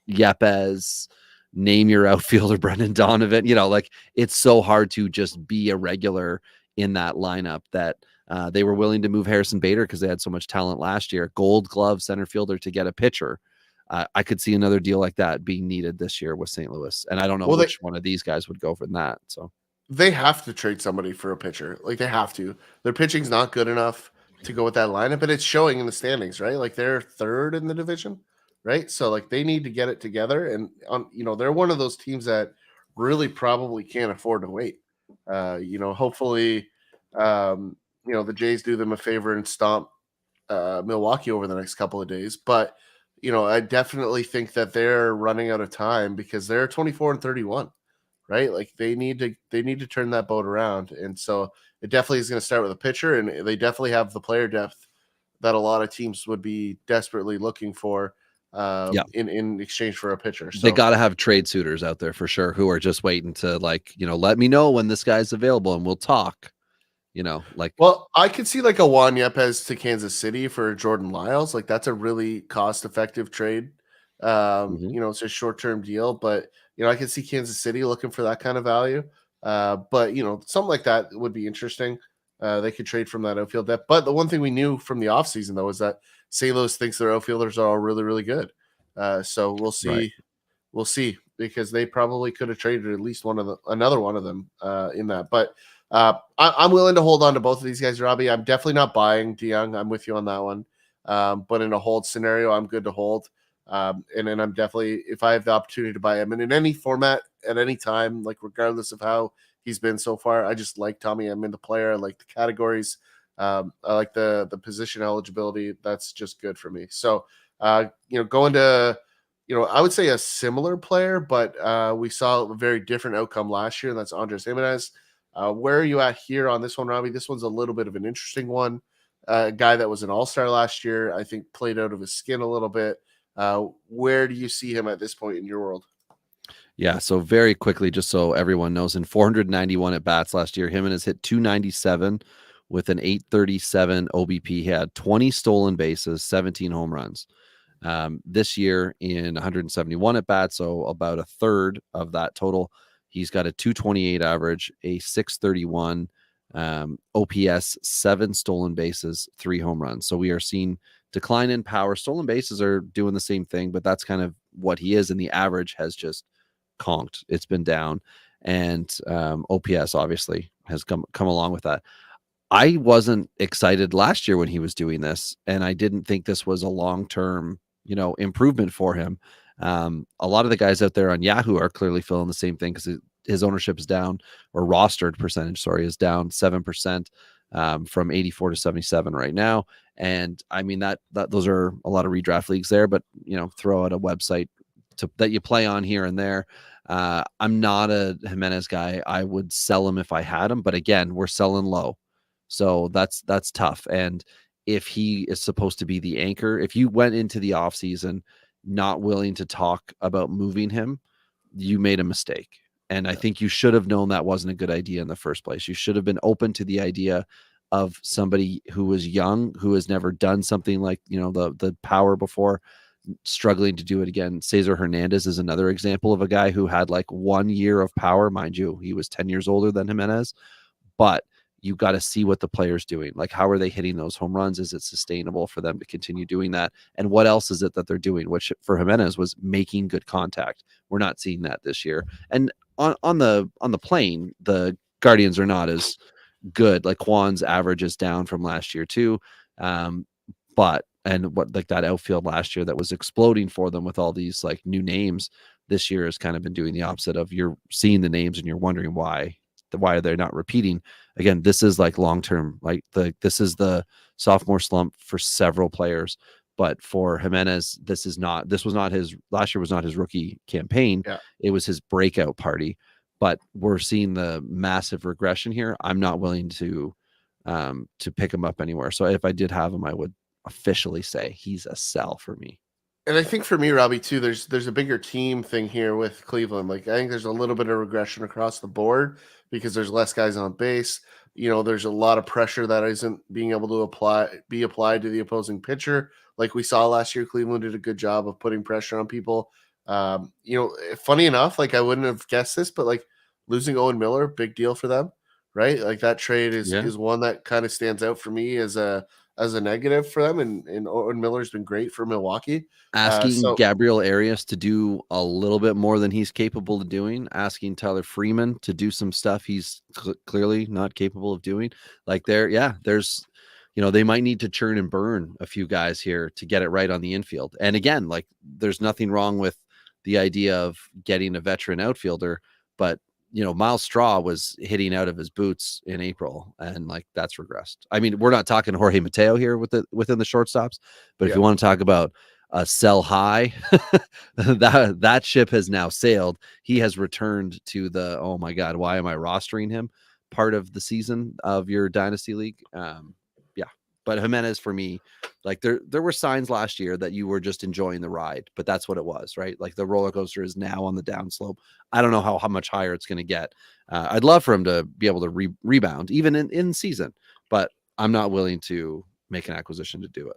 Yepes, name your outfielder, Brendan Donovan, like it's so hard to just be a regular in that lineup that they were willing to move Harrison Bader because they had so much talent last year, Gold Glove center fielder, to get a pitcher. I could see another deal like that being needed this year with St. Louis. And I don't know which one of these guys would go for that. So they have to trade somebody for a pitcher. Like they have to. Their pitching's not good enough to go with that lineup, but it's showing in the standings, right? Like they're third in the division, right? So like they need to get it together. And they're one of those teams that really probably can't afford to wait. Hopefully the Jays do them a favor and stomp Milwaukee over the next couple of days. But I definitely think that they're running out of time, because they're 24-31, right? Like they need to turn that boat around. And so it definitely is going to start with a pitcher, and they definitely have the player depth that a lot of teams would be desperately looking for in exchange for a pitcher. So they got to have trade suitors out there for sure, who are just waiting to let me know when this guy's available and we'll talk. Well, I could see like a Juan Yepes to Kansas City for Jordan Lyles. Like that's a really cost-effective trade. It's a short-term deal, but I could see Kansas City looking for that kind of value. But something like that would be interesting. They could trade from that outfield depth. But the one thing we knew from the offseason though is that St. Louis thinks their outfielders are all really, really good. So we'll see. Right. we'll see, because they probably could have traded at least another one of them in that. But I'm willing to hold on to both of these guys, Robbie. I'm definitely not buying DeYoung. I'm with you on that one. But in a hold scenario, I'm good to hold. And then I'm definitely, if I have the opportunity to buy him, and in any format at any time, like regardless of how he's been so far, I just like Tommy. I'm in the player. I like the categories. I like the position eligibility. That's just good for me. So, going to, I would say a similar player, but we saw a very different outcome last year, and that's Andres Jimenez. Where are you at here on this one, Robbie? This one's a little bit of an interesting one. A guy that was an all-star last year, I think played out of his skin a little bit. Where do you see him at this point in your world? Yeah, so very quickly, just so everyone knows, in 491 at bats last year, Jimenez hit 297 with an 837 OBP. He had 20 stolen bases, 17 home runs. This year in 171 at bats, so about a third of that total, he's got a 228 average, a 631 OPS, 7 stolen bases, 3 home runs. So we are seeing decline in power. Stolen bases are doing the same thing, but that's kind of what he is, and the average has just conked. It's been down, and OPS obviously has come along with that. I wasn't excited last year when he was doing this, and I didn't think this was a long-term, improvement for him. A lot of the guys out there on Yahoo are clearly feeling the same thing, because his ownership is down, or rostered percentage, is down 7% from 84 to 77 right now. And I mean that those are a lot of redraft leagues there, but throw out a website that you play on here and there. I'm not a Jimenez guy. I would sell him if I had him, but again, we're selling low. So that's tough. And if he is supposed to be the anchor, if you went into the offseason not willing to talk about moving him, you made a mistake. And I think you should have known that wasn't a good idea in the first place. You should have been open to the idea of somebody who was young, who has never done something like, the power before, struggling to do it again. Cesar Hernandez is another example of a guy who had like 1 year of power. Mind you, he was 10 years older than Jimenez, but you got to see what the player's doing. Like, how are they hitting those home runs? Is it sustainable for them to continue doing that? And what else is it that they're doing? Which for Jimenez was making good contact. We're not seeing that this year. And on the plane, the Guardians are not as good. Like, Juan's average is down from last year too. But that outfield last year that was exploding for them with all these like new names, this year has kind of been doing the opposite of, you're seeing the names and you're wondering why are they not repeating. Again, this is like long-term, this is the sophomore slump for several players, but for Jimenez, last year was not his rookie campaign. Yeah. It was his breakout party, but we're seeing the massive regression here. I'm not willing to pick him up anywhere. So if I did have him, I would officially say he's a sell for me. And I think for me, Robbie, too, there's a bigger team thing here with Cleveland. Like, I think there's a little bit of regression across the board because there's less guys on base. There's a lot of pressure that isn't being able to be applied to the opposing pitcher. Like we saw last year, Cleveland did a good job of putting pressure on people. Funny enough, like I wouldn't have guessed this, but like losing Owen Miller, big deal for them, right? Like that trade is one that kind of stands out for me as a negative for them, and Owen Miller's been great for Milwaukee. Asking Gabriel Arias to do a little bit more than he's capable of doing, asking Tyler Freeman to do some stuff he's clearly not capable of doing. Like there's, they might need to churn and burn a few guys here to get it right on the infield. And again, like there's nothing wrong with the idea of getting a veteran outfielder, but Miles Straw was hitting out of his boots in April, and like that's regressed. I mean, we're not talking Jorge Mateo here within the shortstops, but if you want to talk about a sell high, that ship has now sailed. He has returned to the, oh my God, why am I rostering him part of the season of your dynasty league? But Jimenez, for me, like there were signs last year that you were just enjoying the ride, but that's what it was, right? Like the roller coaster is now on the downslope. I don't know how much higher it's going to get. I'd love for him to be able to rebound even in season, but I'm not willing to make an acquisition to do it.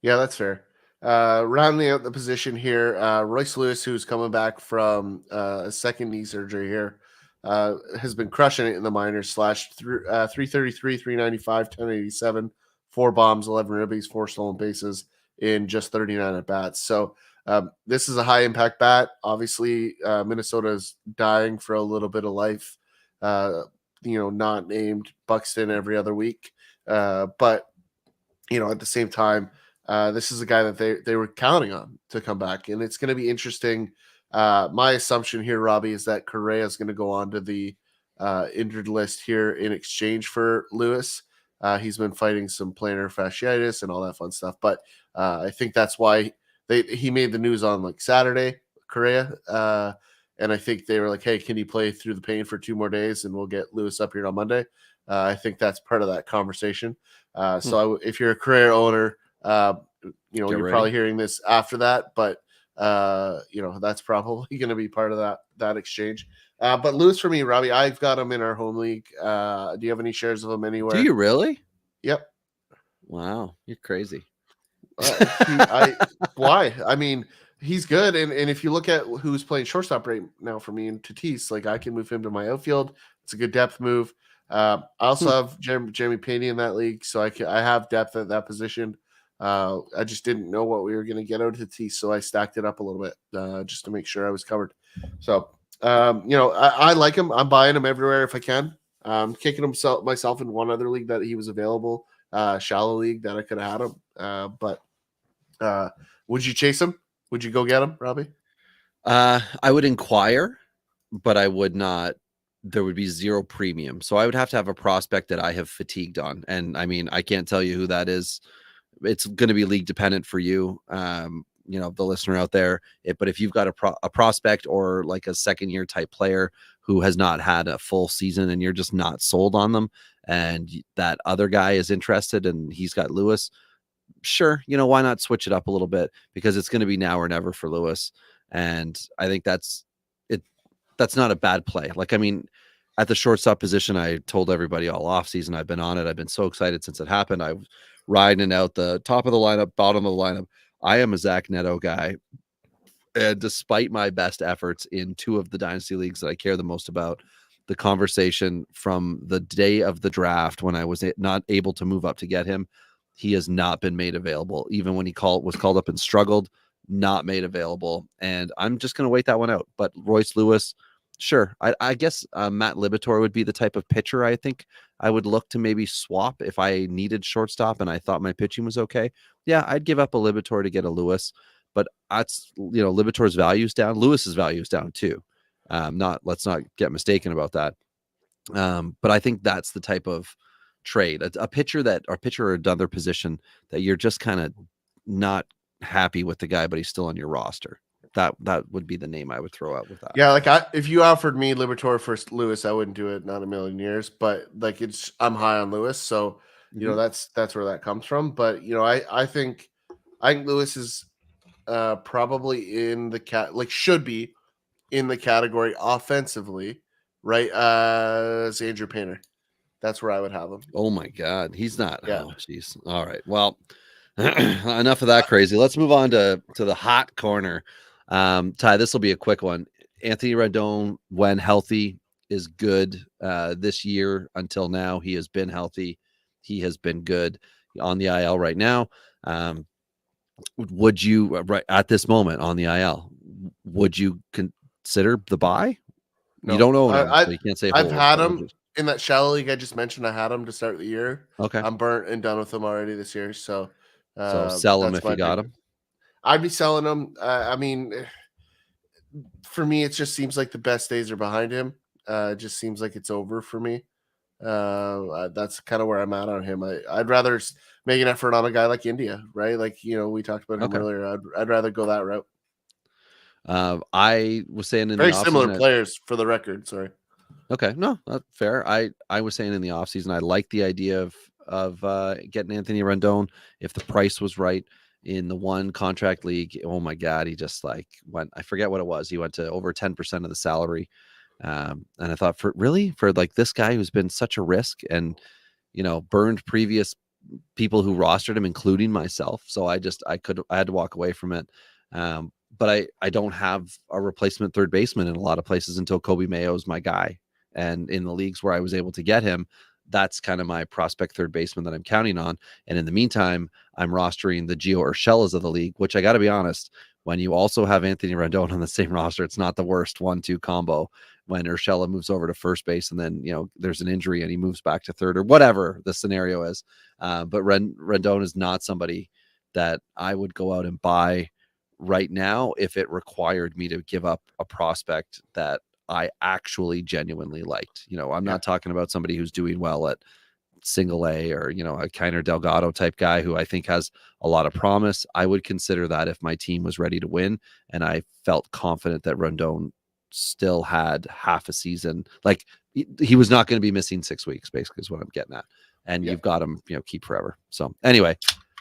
Yeah, that's fair. Rounding out the position here, Royce Lewis, who's coming back from a second knee surgery here, has been crushing it in the minors. Slashed through 333, 395, 1087. 4 bombs, 11 ribbies, 4 stolen bases in just 39 at bats. So This is a high impact bat. Obviously, Minnesota is dying for a little bit of life. Not named Buxton every other week, but at the same time, this is a guy that they were counting on to come back, and it's going to be interesting. My assumption here, Robbie, is that Correa is going to go on to the injured list here in exchange for Lewis. He's been fighting some plantar fasciitis and all that fun stuff, but I think that's why he made the news on like Saturday, Correa, and I think they were like, "Hey, can you play through the pain for 2 more days, and we'll get Lewis up here on Monday?" I think that's part of that conversation. If you're a Correa owner, you're probably hearing this after that, but that's probably going to be part of that exchange. But Lewis, for me, Robbie, I've got him in our home league. Do you have any shares of him anywhere? Do you really? Yep. Wow, you're crazy. Why? I mean, he's good, and if you look at who's playing shortstop right now for me in Tatis, like I can move him to my outfield. It's a good depth move. I also have Jeremy Pena in that league, so I have depth at that position. I just didn't know what we were going to get out of Tatis, so I stacked it up a little bit just to make sure I was covered. So, I like him. I'm buying him everywhere if I can. Kicking myself in one other league that he was available, shallow league that I could have had him. But would you chase him? Would you go get him, Robbie? I would inquire, but I would not. There would be zero premium. So I would have to have a prospect that I have fatigued on. And I mean, I can't tell you who that is. It's going to be league dependent for you. The listener out there, but if you've got a prospect or like a second year type player who has not had a full season and you're just not sold on them, and that other guy is interested and he's got Lewis, sure. Why not switch it up a little bit, because it's going to be now or never for Lewis. And I think that's not a bad play. Like, I mean, at the shortstop position, I told everybody all off season, I've been on it. I've been so excited since it happened. I was riding out the top of the lineup, bottom of the lineup. I am a Zach Neto guy. And despite my best efforts in 2 of the dynasty leagues that I care the most about, the conversation from the day of the draft when I was not able to move up to get him, he has not been made available. Even when he was called up and struggled, not made available. And I'm just going to wait that one out. But Royce Lewis, sure. I guess Matt Libator would be the type of pitcher I think I would look to maybe swap if I needed shortstop and I thought my pitching was okay. Yeah, I'd give up a Libator to get a Lewis. But that's, Libator's value's down. Lewis's value is down too. Let's not get mistaken about that. But I think that's the type of trade, a pitcher or another position that you're just kind of not happy with the guy, but he's still on your roster. That would be the name I would throw out with that. Yeah, like if you offered me Libator for Lewis, I wouldn't do it, not a million years. But like I'm high on Lewis, so that's where that comes from. But I think Lewis is probably in the should be in the category offensively, right? As Andrew Painter. That's where I would have him. Oh my God, he's not. Yeah. Oh, jeez. All right. Well, enough of that crazy. Let's move on to the hot corner. Ty, this will be a quick one. Anthony Rendon, when healthy, is good. This year until now, he has been healthy. He has been good on the IL right now. Would you, right at this moment on the IL, would you consider the buy? No. You don't know him, so you can't say. I've had him in that shallow league I just mentioned. I had him to start the year. Okay, I'm burnt and done with him already this year. So sell him if you got him. I'd be selling him. I mean, for me, it just seems like the best days are behind him. It just seems like it's over for me. That's kind of where I'm at on him. I'd rather make an effort on a guy like India, right? Like, we talked about him earlier. I'd rather go that route. I was saying in very similar players for the record. Sorry. Okay, no, that's fair. I was saying in the offseason, I like the idea of getting Anthony Rendon if the price was right. In the one contract league, oh my God, he just went, I forget what it was. He went to over 10% of the salary. And I thought for like this guy who's been such a risk and, burned previous people who rostered him, including myself. So I had to walk away from it. But I don't have a replacement third baseman in a lot of places until Kobe Mayo is my guy. And in the leagues where I was able to get him, that's kind of my prospect third baseman that I'm counting on. And in the meantime, I'm rostering the Gio Urshela's of the league, which I got to be honest, when you also have Anthony Rendon on the same roster, it's not the worst 1-2 combo when Urshela moves over to first base and then, there's an injury and he moves back to third or whatever the scenario is. But Rendon is not somebody that I would go out and buy right now if it required me to give up a prospect that I actually genuinely liked. I'm not talking about somebody who's doing well at single A or, a Kiner Delgado type guy who I think has a lot of promise. I would consider that if my team was ready to win and I felt confident that Rendon still had half a season. Like he was not going to be missing 6 weeks, basically is what I'm getting at. And you've got him, keep forever. So anyway,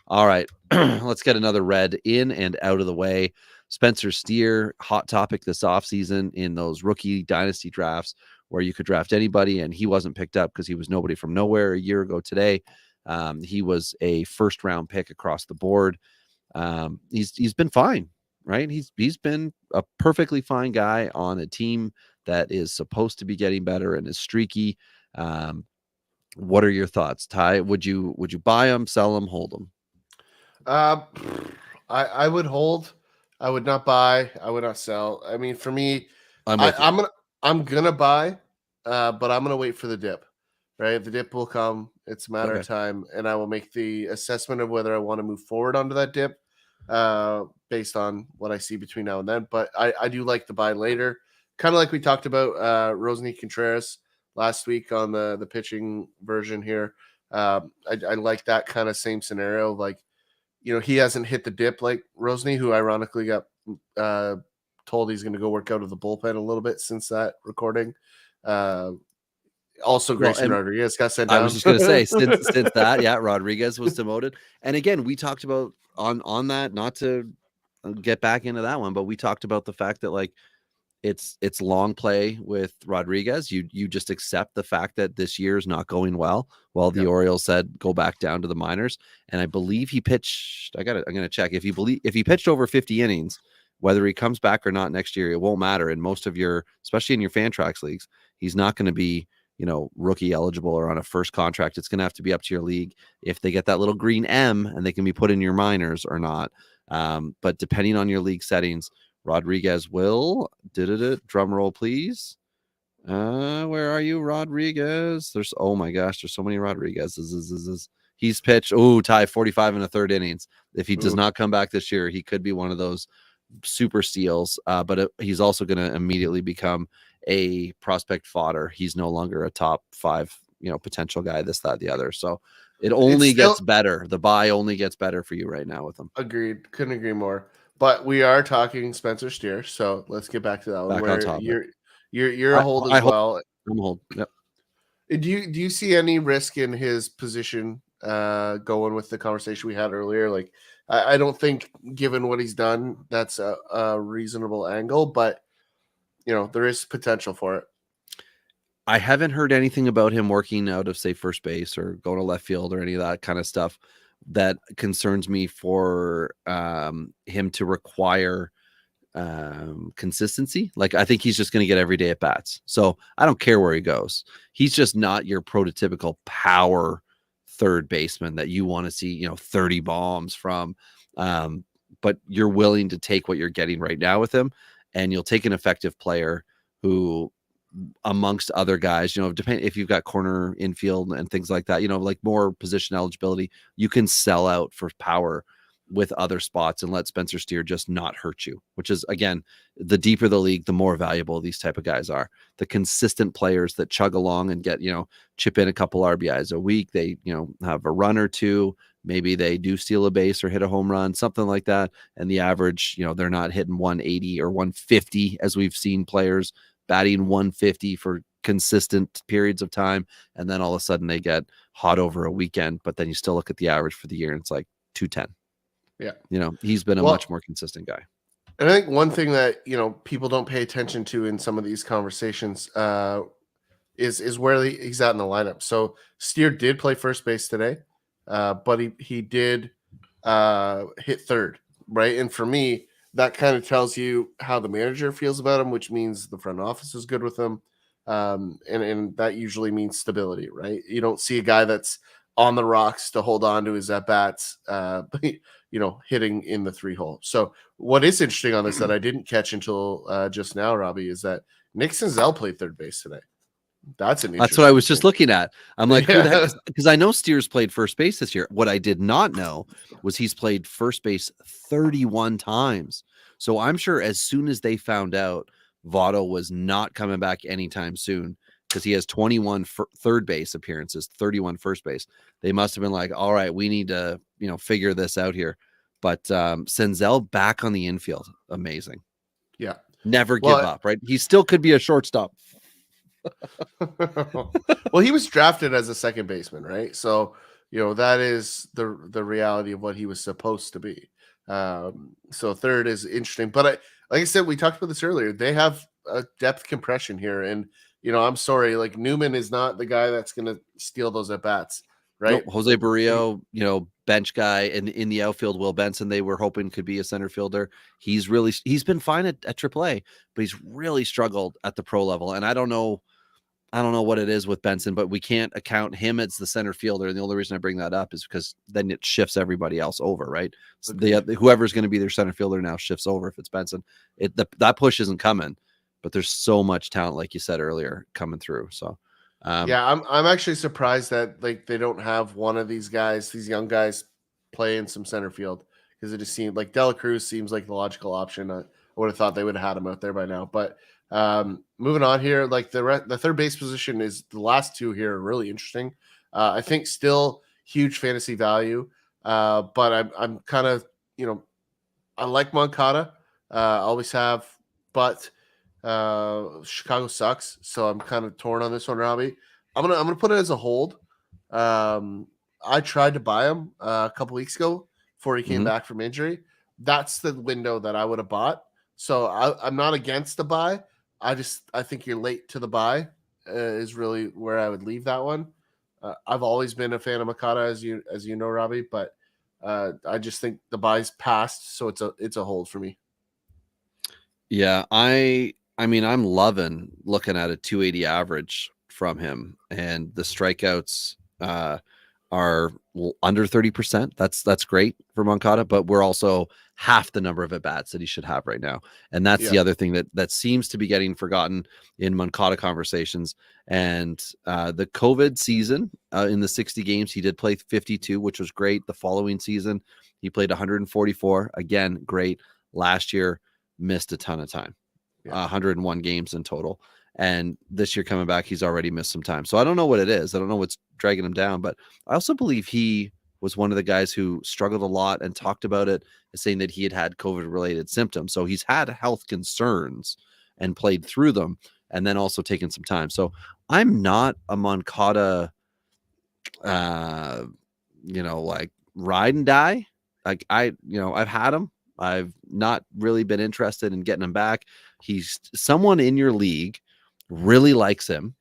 all right, let's get another red in and out of the way. Spencer Steer, hot topic this offseason in those rookie dynasty drafts where you could draft anybody, and he wasn't picked up because he was nobody from nowhere a year ago today. He was a first-round pick across the board. He's been fine, right? He's been a perfectly fine guy on a team that is supposed to be getting better and is streaky. What are your thoughts, Ty? Would you buy him, sell him, hold him? I would hold. I would not buy. I would not sell. I mean, for me, I'm gonna buy, but I'm gonna wait for the dip. Right, the dip will come. It's a matter of time, and I will make the assessment of whether I want to move forward onto that dip, based on what I see between now and then. But I do like the buy later, kind of like we talked about Rosny Contreras last week on the pitching version here. I like that kind of same scenario. Like, he hasn't hit the dip like Rosny, who ironically got told he's going to go work out of the bullpen a little bit since that recording. Also, Grayson Rodriguez got sent down. I was just going to say, since that, Rodriguez was demoted. And again, we talked about on that, not to get back into that one, but we talked about the fact that like it's long play with Rodriguez. You just accept the fact that this year is not going well. Well, the Orioles said go back down to the minors, and I believe he pitched. I'm going to check if he pitched over 50 innings, whether he comes back or not next year, it won't matter. In most of your, especially in your Fantrax leagues, he's not going to be rookie eligible or on a first contract. It's going to have to be up to your league if they get that little green M and they can be put in your minors or not. But depending on your league settings, Rodriguez will drum roll, please. Where are you, Rodriguez? Oh my gosh, there's so many Rodriguez's. He's pitched Ty 45 and a third innings. If he does not come back this year, he could be one of those super steals. But he's also going to immediately become a prospect fodder. He's no longer a top 5, potential guy, this, that, the other. So it only gets better. The buy only gets better for you right now with him. Agreed. Couldn't agree more. But we are talking Spencer Steer, so let's get back to that one. Back on top. You're a hold as well. I'm a hold. Yep. Do you see any risk in his position going with the conversation we had earlier? Like, I don't think, given what he's done, that's a reasonable angle, but there is potential for it. I haven't heard anything about him working out of, say, first base or going to left field or any of that kind of stuff that concerns me for him to require consistency. Like, I think he's just going to get every day at bats. So I don't care where he goes. He's just not your prototypical power third baseman that you want to see, 30 bombs from. But you're willing to take what you're getting right now with him, and you'll take an effective player who, amongst other guys, depend if you've got corner infield and things like that, like more position eligibility, you can sell out for power with other spots and let Spencer Steer just not hurt you, which is, again, the deeper the league, the more valuable these type of guys are. The consistent players that chug along and get, chip in a couple RBIs a week. They, have a run or two. Maybe they do steal a base or hit a home run, something like that. And the average, they're not hitting 180 or 150 as we've seen players batting 150 for consistent periods of time. And then all of a sudden they get hot over a weekend, but then you still look at the average for the year and it's like 210. Yeah. He's been a much more consistent guy. And I think one thing that, people don't pay attention to in some of these conversations is where he's at in the lineup. So Steer did play first base today, but he did hit third, right? And for me, that kind of tells you how the manager feels about him, which means the front office is good with him. And that usually means stability, right? You don't see a guy that's on the rocks to hold on to his at bats, hitting in the 3-hole. So what is interesting on this that I didn't catch until just now, Robbie, is that Nick Senzel played third base today. That's what I was just looking at. I'm like, who the heck? Because I know Steers played first base this year. What I did not know was he's played first base 31 times. So I'm sure as soon as they found out Votto was not coming back anytime soon, because he has 21 third base appearances, 31 first base, they must have been like, all right, we need to, figure this out here. But Senzel back on the infield, amazing. Yeah. Never give up, right? He still could be a shortstop. Well, he was drafted as a second baseman, right? So that is the reality of what he was supposed to be. So third is interesting, but like I said, we talked about this earlier. They have a depth compression here, and I'm sorry, like Newman is not the guy that's going to steal those at bats, right? Nope. Jose Barrio, bench guy, and in the outfield, Will Benson, they were hoping could be a center fielder. He's been fine at AAA, but he's really struggled at the pro level, and I don't know what it is with Benson, but we can't account him as the center fielder. And the only reason I bring that up is because then it shifts everybody else over, right? So whoever's going to be their center fielder now shifts over if it's Benson. That push isn't coming, but there's so much talent, like you said earlier, coming through. So, I'm actually surprised that like they don't have one of these guys, these young guys, play in some center field, because it just seemed like Dela Cruz seems like the logical option. I would have thought they would have had him out there by now, but. Moving on here, like the third base position is the last two here are really interesting. I think still huge fantasy value, but I'm kind of I like Moncada, always have, but Chicago sucks, so I'm kind of torn on this one, Robbie. I'm gonna put it as a hold. I tried to buy him a couple weeks ago before he came back from injury. That's the window that I would have bought. So I'm not against the buy. I think you're late to the buy is really where I would leave that one. I've always been a fan of Moncada, as you know, Robbie, but I just think the buy's passed, so it's a hold for me. Yeah, I mean, I'm loving looking at a 280 average from him, and the strikeouts are under 30%. That's great for Moncada, but we're also half the number of at-bats that he should have right now. And that's the other thing that seems to be getting forgotten in Moncada conversations. And the COVID season, in the 60 games, he did play 52, which was great. The following season, he played 144. Again, great. Last year, missed a ton of time. 101 games in total. And this year coming back, he's already missed some time. So I don't know what it is. I don't know what's dragging him down, but I also believe he was one of the guys who struggled a lot and talked about it, saying that he had COVID-related symptoms. So he's had health concerns and played through them, and then also taken some time. So I'm not a Moncada, like ride and die. Like I've had him. I've not really been interested in getting him back. He's someone in your league really likes him,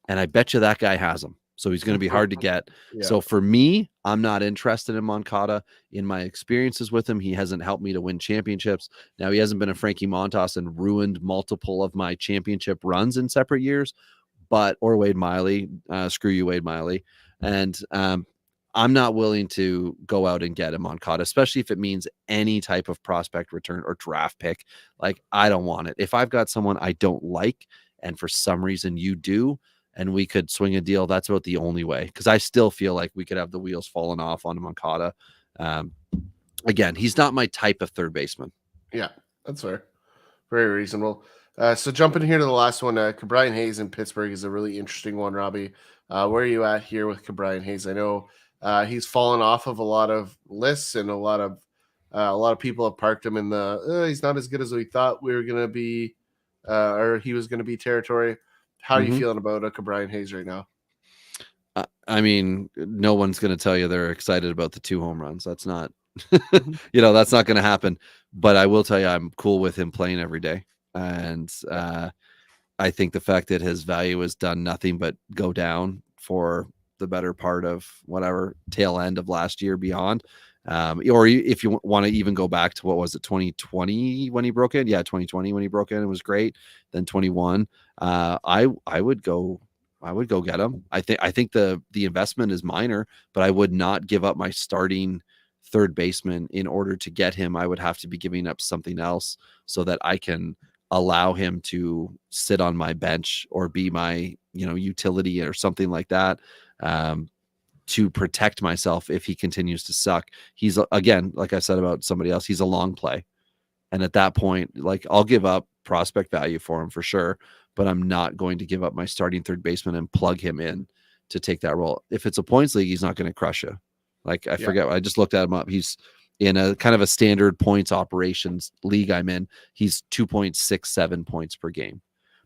and I bet you that guy has him. So he's going to be hard to get. So for me, I'm not interested in Moncada. In my experiences with him, he hasn't helped me to win championships. Now, he hasn't been a Frankie Montas and ruined multiple of my championship runs in separate years, or Wade Miley. Screw you, Wade Miley. And I'm not willing to go out and get a Moncada, especially if it means any type of prospect return or draft pick. Like, I don't want it. If I've got someone I don't like, and for some reason you do, and we could swing a deal, that's about the only way. Because I still feel like we could have the wheels falling off on Moncada. Again, he's not my type of third baseman. Yeah, that's fair. Very reasonable. So jumping here to the last one, Ke'Bryan Hayes in Pittsburgh is a really interesting one, Robbie. Where are you at here with Ke'Bryan Hayes? I know he's fallen off of a lot of lists, and a lot of people have parked him in the he's not as good as we thought we were going to be, or he was going to be territory. How are you feeling about Ke'Bryan Hayes right now? I mean, no one's going to tell you they're excited about the 2 home runs. That's not, that's not going to happen. But I will tell you, I'm cool with him playing every day. And I think the fact that his value has done nothing but go down for the better part of whatever tail end of last year beyond. Or if you want to even go back to, what was it, 2020 when he broke in? Yeah, 2020 when he broke in, it was great. Then 21. I would go I would go get him. I think the investment is minor, but I would not give up my starting third baseman in order to get him. I would have to be giving up something else so that I can allow him to sit on my bench or be my, utility or something like that, to protect myself if he continues to suck. He's, again, like I said about somebody else, he's a long play. And at that point, like, I'll give up prospect value for him for sure, but I'm not going to give up my starting third baseman and plug him in to take that role. If it's a points league, he's not going to crush you. Like, I forget, I just looked at him up. He's in a kind of a standard points operations league I'm in. He's 2.67 points per game.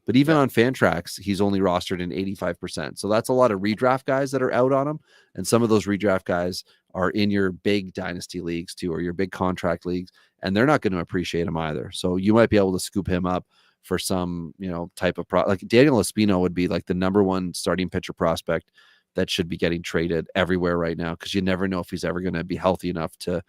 But even on Fantrax, he's only rostered in 85%. So that's a lot of redraft guys that are out on him. And some of those redraft guys are in your big dynasty leagues too, or your big contract leagues, and they're not going to appreciate him either. So you might be able to scoop him up for some, type of like Daniel Espino would be like the number one starting pitcher prospect that should be getting traded everywhere right now, because you never know if he's ever going to be healthy enough to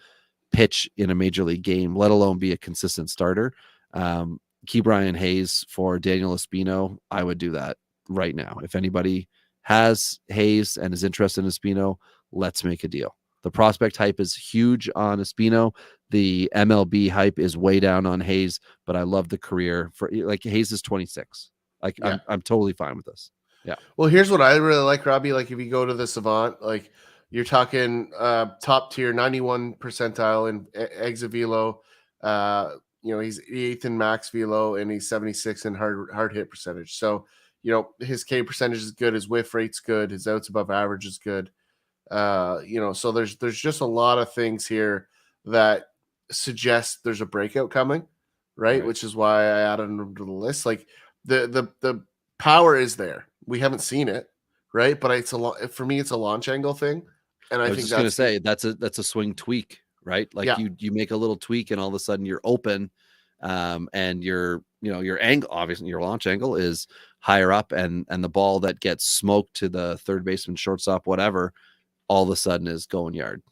pitch in a major league game, let alone be a consistent starter. Ke'Bryan Hayes for Daniel Espino, I would do that right now. If anybody has Hayes and is interested in Espino, let's make a deal. The prospect hype is huge on Espino. The MLB hype is way down on Hayes, but I love the career for, like, Hayes is 26. Like, I'm totally fine with this. Yeah. Well, here's what I really like, Robbie. Like, if you go to the Savant, like, you're talking top tier, 91 percentile in exit velo. He's 8th in max velo, and he's 76 in hard hit percentage. So, his K percentage is good, his whiff rate's good, his outs above average is good. So there's just a lot of things here that suggest there's a breakout coming, right? Which is why I added him to the list. Like, the power is there. We haven't seen it, right? But for me, it's a launch angle thing. And I was think just going to say that's a swing tweak, right? Like, you make a little tweak and all of a sudden you're open, and your angle, obviously your launch angle is higher up, and the ball that gets smoked to the third baseman, shortstop, whatever, all of a sudden is going yard.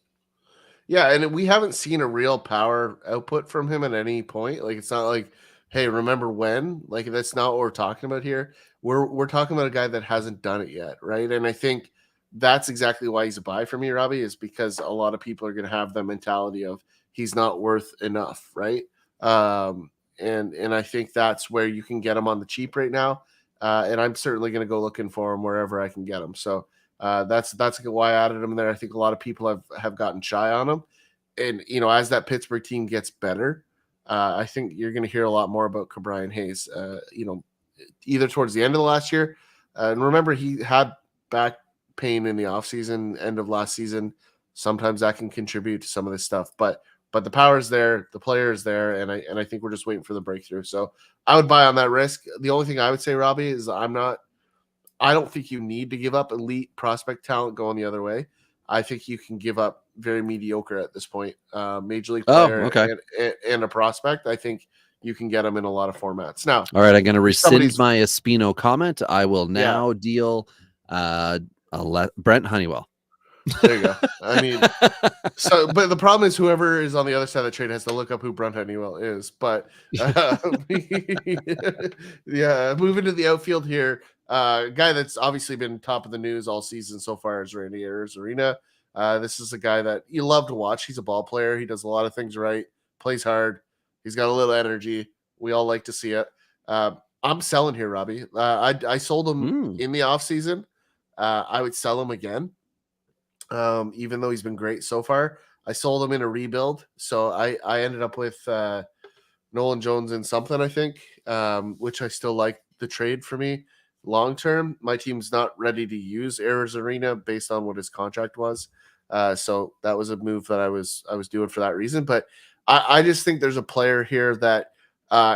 Yeah, and we haven't seen a real power output from him at any point. Like, it's not like, hey, remember when? Like, that's not what we're talking about here. We're talking about a guy that hasn't done it yet, right? And I think that's exactly why he's a buy for me, Robbie, is because a lot of people are going to have the mentality of he's not worth enough, right? And I think that's where you can get him on the cheap right now. And I'm certainly going to go looking for him wherever I can get him. So that's why I added him there. I think a lot of people have gotten shy on him. And, as that Pittsburgh team gets better, I think you're going to hear a lot more about Ke'Bryan Hayes, either towards the end of the last year. And remember, he had back pain in the offseason, end of last season. Sometimes that can contribute to some of this stuff, but the power is there, the player is there, and I think we're just waiting for the breakthrough. So I would buy on that risk. The only thing I would say, Robbie, is I don't think you need to give up elite prospect talent going the other way. I think you can give up very mediocre at this point. Major league player and a prospect. I think you can get them in a lot of formats. Now, all right, I'm going to rescind my Espino comment. I will now deal Brent Honeywell. There you go. I mean, but the problem is whoever is on the other side of the trade has to look up who Brent Honeywell is. But moving to the outfield here, guy that's obviously been top of the news all season so far is Randy Arozarena. This is a guy that you love to watch. He's a ball player. He does a lot of things right, plays hard. He's got a little energy. We all like to see it. I'm selling here, Robbie. I sold him in the offseason. I would sell him again. Even though he's been great so far. I sold him in a rebuild. So I ended up with Nolan Jones in something, I think, which I still like the trade for me long term. My team's not ready to use Arozarena based on what his contract was. So that was a move that I was doing for that reason. But I just think there's a player here that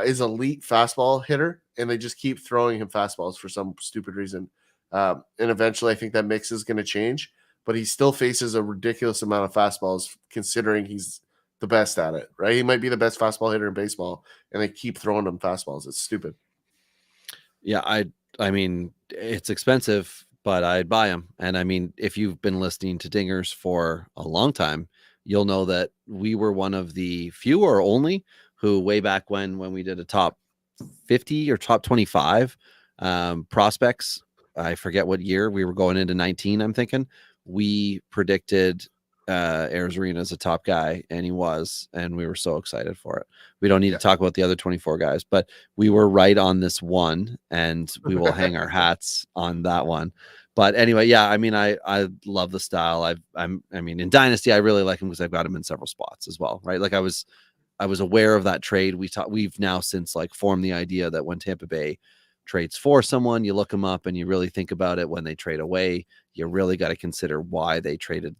is elite fastball hitter, and they just keep throwing him fastballs for some stupid reason. And eventually I think that mix is going to change. But he still faces a ridiculous amount of fastballs considering he's the best at it, right? He might be the best fastball hitter in baseball, and they keep throwing him fastballs. It's stupid. Yeah, I mean, it's expensive, but I'd buy him. And I mean, if you've been listening to Dingers for a long time, you'll know that we were one of the few or only who way back when we did a top 50 or top 25 prospects I forget what year we were going into 19. I'm thinking we predicted Arizarena as a top guy, and he was, and we were so excited for it. We don't need to talk about the other 24 guys, but we were right on this one, and we will hang our hats on that one. But anyway, yeah, I mean, I love the style. I mean, in Dynasty, I really like him because I've got him in several spots as well, right? Like I was aware of that trade. We've now since like formed the idea that when Tampa Bay trades for someone, you look them up and you really think about it. When they trade away, you really got to consider why they traded.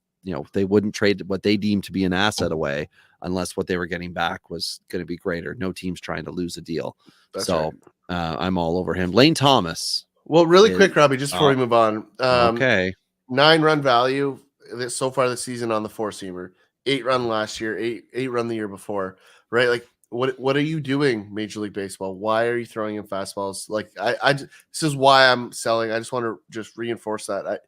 They wouldn't trade what they deemed to be an asset away unless what they were getting back was going to be greater. No team's trying to lose a deal. That's so right. I'm all over him. Lane Thomas. Well, really quick, Robbie, just before we move on. Okay. 9-run value so far this season on the 4-seamer. 8-run last year, 8-run the year before, right? Like, what are you doing, Major League Baseball? Why are you throwing in fastballs? Like, this is why I'm selling. I just want to just reinforce that.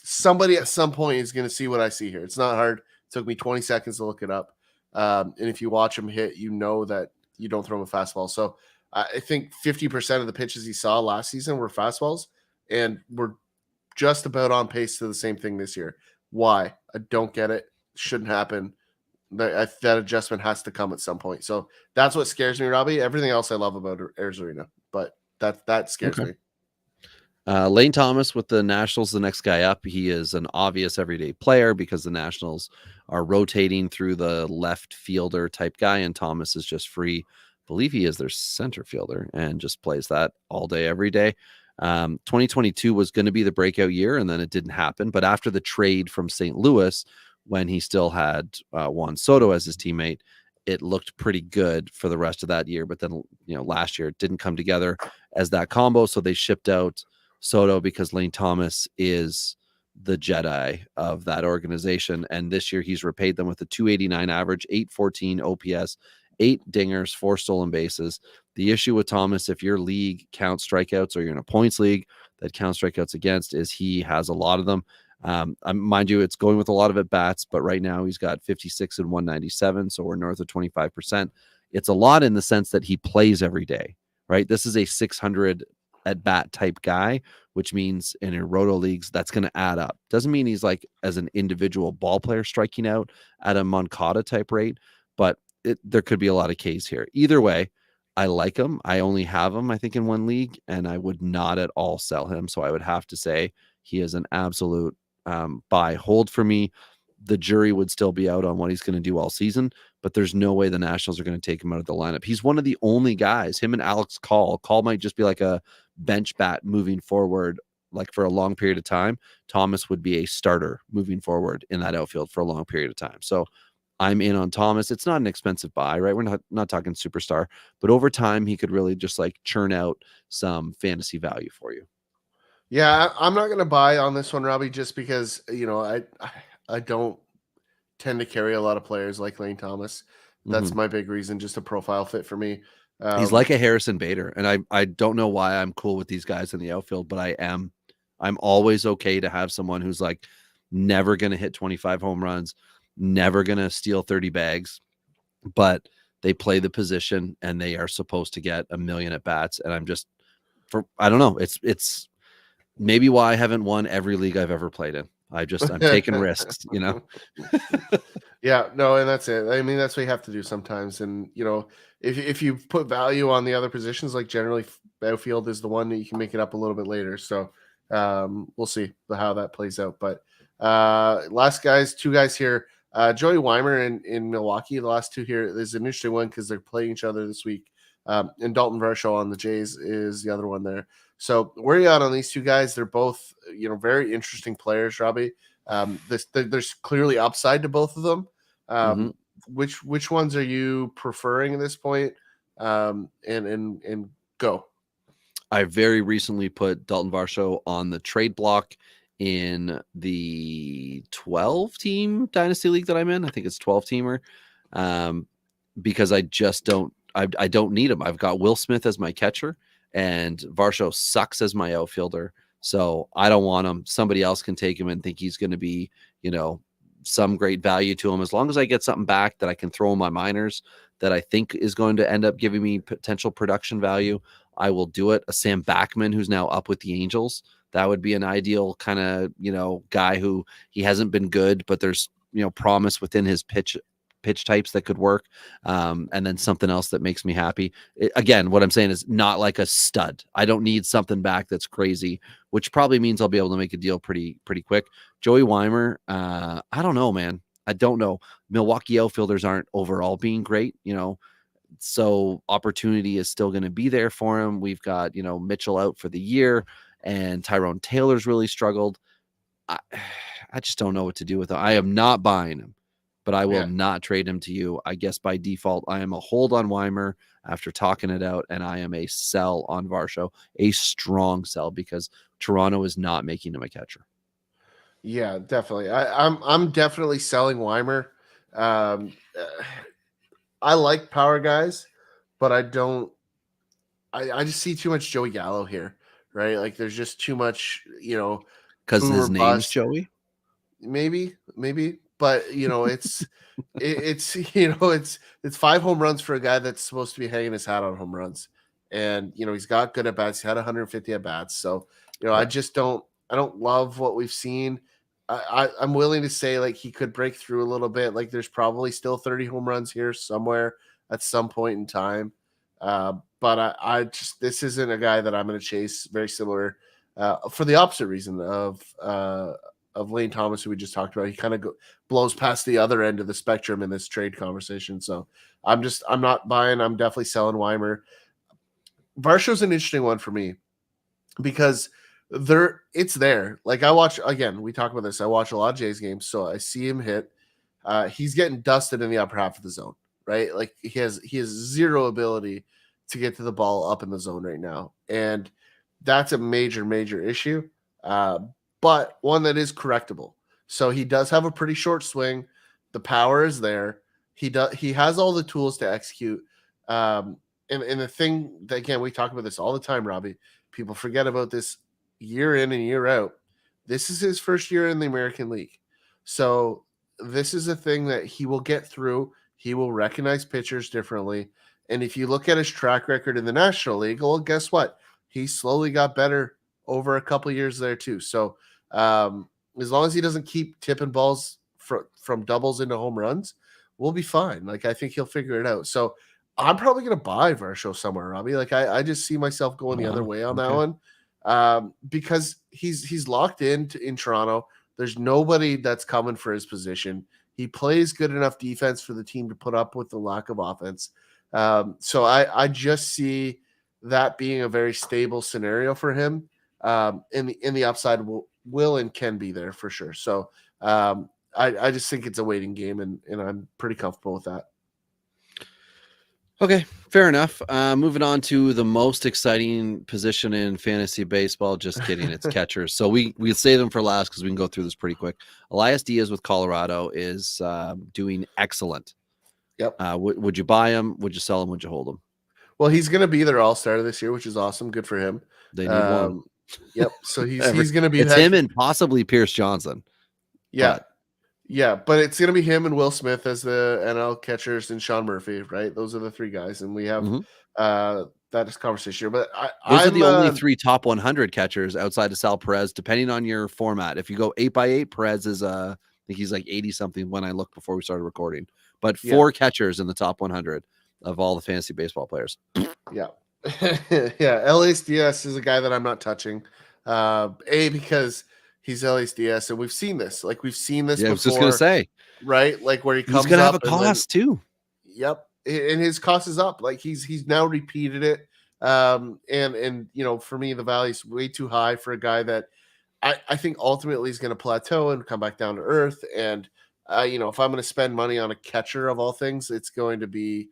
Somebody at some point is going to see what I see here. It's not hard. It took me 20 seconds to look it up. And if you watch him hit, you know that you don't throw him a fastball. So I think 50% of the pitches he saw last season were fastballs, and we're just about on pace to the same thing this year. Why? I don't get it. Shouldn't happen. That adjustment has to come at some point. So that's what scares me, Robbie. Everything else I love about Arizarena, but that scares me. Lane Thomas with the Nationals, the next guy up. He is an obvious everyday player because the Nationals are rotating through the left fielder type guy, and Thomas is just free. I believe he is their center fielder and just plays that all day, every day. 2022 was going to be the breakout year, and then it didn't happen. But after the trade from St. Louis, when he still had Juan Soto as his teammate, it looked pretty good for the rest of that year. But then, last year it didn't come together as that combo. So they shipped out Soto because Lane Thomas is the Jedi of that organization. And this year he's repaid them with a 289 average, 814 OPS, 8 dingers, 4 stolen bases. The issue with Thomas, if your league counts strikeouts or you're in a points league that counts strikeouts against, is he has a lot of them. Mind you, it's going with a lot of at bats, but right now he's got 56 and 197. So we're north of 25%. It's a lot in the sense that he plays every day, right? This is a 600 at bat type guy, which means in your roto leagues, that's going to add up. Doesn't mean he's like as an individual ball player striking out at a Moncada type rate, but there could be a lot of Ks here. Either way, I like him. I only have him, I think, in one league, and I would not at all sell him. So I would have to say he is an absolute buy hold for me. The jury would still be out on what he's going to do all season, but there's no way the Nationals are going to take him out of the lineup. He's one of the only guys, him and Alex Call might just be like a bench bat moving forward, like for a long period of time. Thomas would be a starter moving forward in that outfield for a long period of time. So I'm in on Thomas. It's not an expensive buy, right? We're not talking superstar, but over time he could really just like churn out some fantasy value for you. Yeah, I'm not going to buy on this one, Robbie, just because, I don't tend to carry a lot of players like Lane Thomas. That's my big reason, just a profile fit for me. He's like a Harrison Bader, and I don't know why I'm cool with these guys in the outfield, but I'm always okay to have someone who's like never going to hit 25 home runs, never going to steal 30 bags, but they play the position and they are supposed to get a million at bats. And I don't know. It's maybe why I haven't won every league I've ever played in. I'm taking risks, Yeah, no, and that's it. I mean, that's what you have to do sometimes. And, if you put value on the other positions, like generally outfield is the one that you can make it up a little bit later. So we'll see how that plays out. But last two guys here, Joey Weimer in Milwaukee, the last two here is an interesting one because they're playing each other this week. And Dalton Varsho on the Jays is the other one there. So where are you at on these two guys? They're both, very interesting players, Robbie. There's clearly upside to both of them. Which ones are you preferring at this point? And go. I very recently put Dalton Varsho on the trade block in the 12-team dynasty league that I'm in. I think it's 12-teamer. Because I just don't need him. I've got Will Smith as my catcher, and Varsho sucks as my outfielder. So I don't want him. Somebody else can take him and think he's going to be, some great value to him. As long as I get something back that I can throw in my minors that I think is going to end up giving me potential production value, I will do it. A Sam Backman, who's now up with the Angels, That would be an ideal kind of, guy who he hasn't been good, but there's, promise within his pitch types that could work. And then something else that makes me happy. Again, what I'm saying is not like a stud. I don't need something back that's crazy, which probably means I'll be able to make a deal pretty quick. Joey Weimer, I don't know, man. I don't know. Milwaukee outfielders aren't overall being great, so opportunity is still going to be there for him. We've got, Mitchell out for the year, and Tyrone Taylor's really struggled. I just don't know what to do with him. I am not buying him, but I will not trade him to you. I guess by default, I am a hold on Weimer after talking it out, and I am a sell on Varsho, a strong sell, because Toronto is not making him a catcher. Yeah, definitely. I'm definitely selling Weimer. I like power guys, but I don't. I just see too much Joey Gallo here, right? Like there's just too much, because his name's Joey. Maybe, but it's it's 5 home runs for a guy that's supposed to be hanging his hat on home runs, and he's got good at bats. He had 150 at bats, so I just don't. I don't love what we've seen. I'm willing to say like he could break through a little bit. Like there's probably still 30 home runs here somewhere at some point in time. But I just, this isn't a guy that I'm going to chase. Very similar for the opposite reason of Lane Thomas, who we just talked about. He kind of blows past the other end of the spectrum in this trade conversation. So I'm not buying. I'm definitely selling Weimer. Varsho's an interesting one for me because it's there. Like I watch, again, we talk about this. I watch a lot of Jays games, so I see him hit. He's getting dusted in the upper half of the zone, right? Like he has zero ability to get to the ball up in the zone right now. And that's a major issue. But one that is correctable. So he does have a pretty short swing. The power is there. He has all the tools to execute. And the thing that, again, we talk about this all the time, Robbie. People forget about this year in and year out. This is his first year in the American League. So this is a thing that he will get through. He will recognize pitchers differently. And if you look at his track record in the National League, well, guess what? He slowly got better over a couple of years there too. So as long as he doesn't keep tipping balls from doubles into home runs, we'll be fine. Like I think he'll figure it out. So I'm probably going to buy Varsho somewhere, Robbie. Like I just see myself going the other way on that one. Because he's locked in Toronto. There's nobody that's coming for his position. He plays good enough defense for the team to put up with the lack of offense. So I just see that being a very stable scenario for him. In the upside will and can be there for sure. So I just think it's a waiting game, and I'm pretty comfortable with that. Okay, fair enough. Moving on to the most exciting position in fantasy baseball. Just kidding, it's catchers. So we'll save them for last because we can go through this pretty quick. Elias Diaz with Colorado is doing excellent. Yep. Would you buy him? Would you sell him? Would you hold him? Well, he's going to be their all-star this year, which is awesome. Good for him. They need one. Yep. So he's going to be. It's him and possibly Pierce Johnson. Yeah. But it's going to be him and Will Smith as the NL catchers and Sean Murphy, right? Those are the 3 guys, and we have that conversation here. But those are the only 3 top 100 catchers outside of Sal Perez, depending on your format. If you go 8x8, Perez is I think he's like 80 something when I looked before we started recording. But 4 catchers in the top 100 of all the fantasy baseball players. Yeah. Elias Diaz is a guy that I'm not touching. Because he's Elias Diaz, and we've seen this. Like we've seen this before. I was just gonna say, right? Like where he comes. He's gonna have a cost too. Yep, and his cost is up. Like he's now repeated it. And for me, the value's way too high for a guy that I think ultimately is going to plateau and come back down to earth. And if I'm going to spend money on a catcher of all things, it's going to be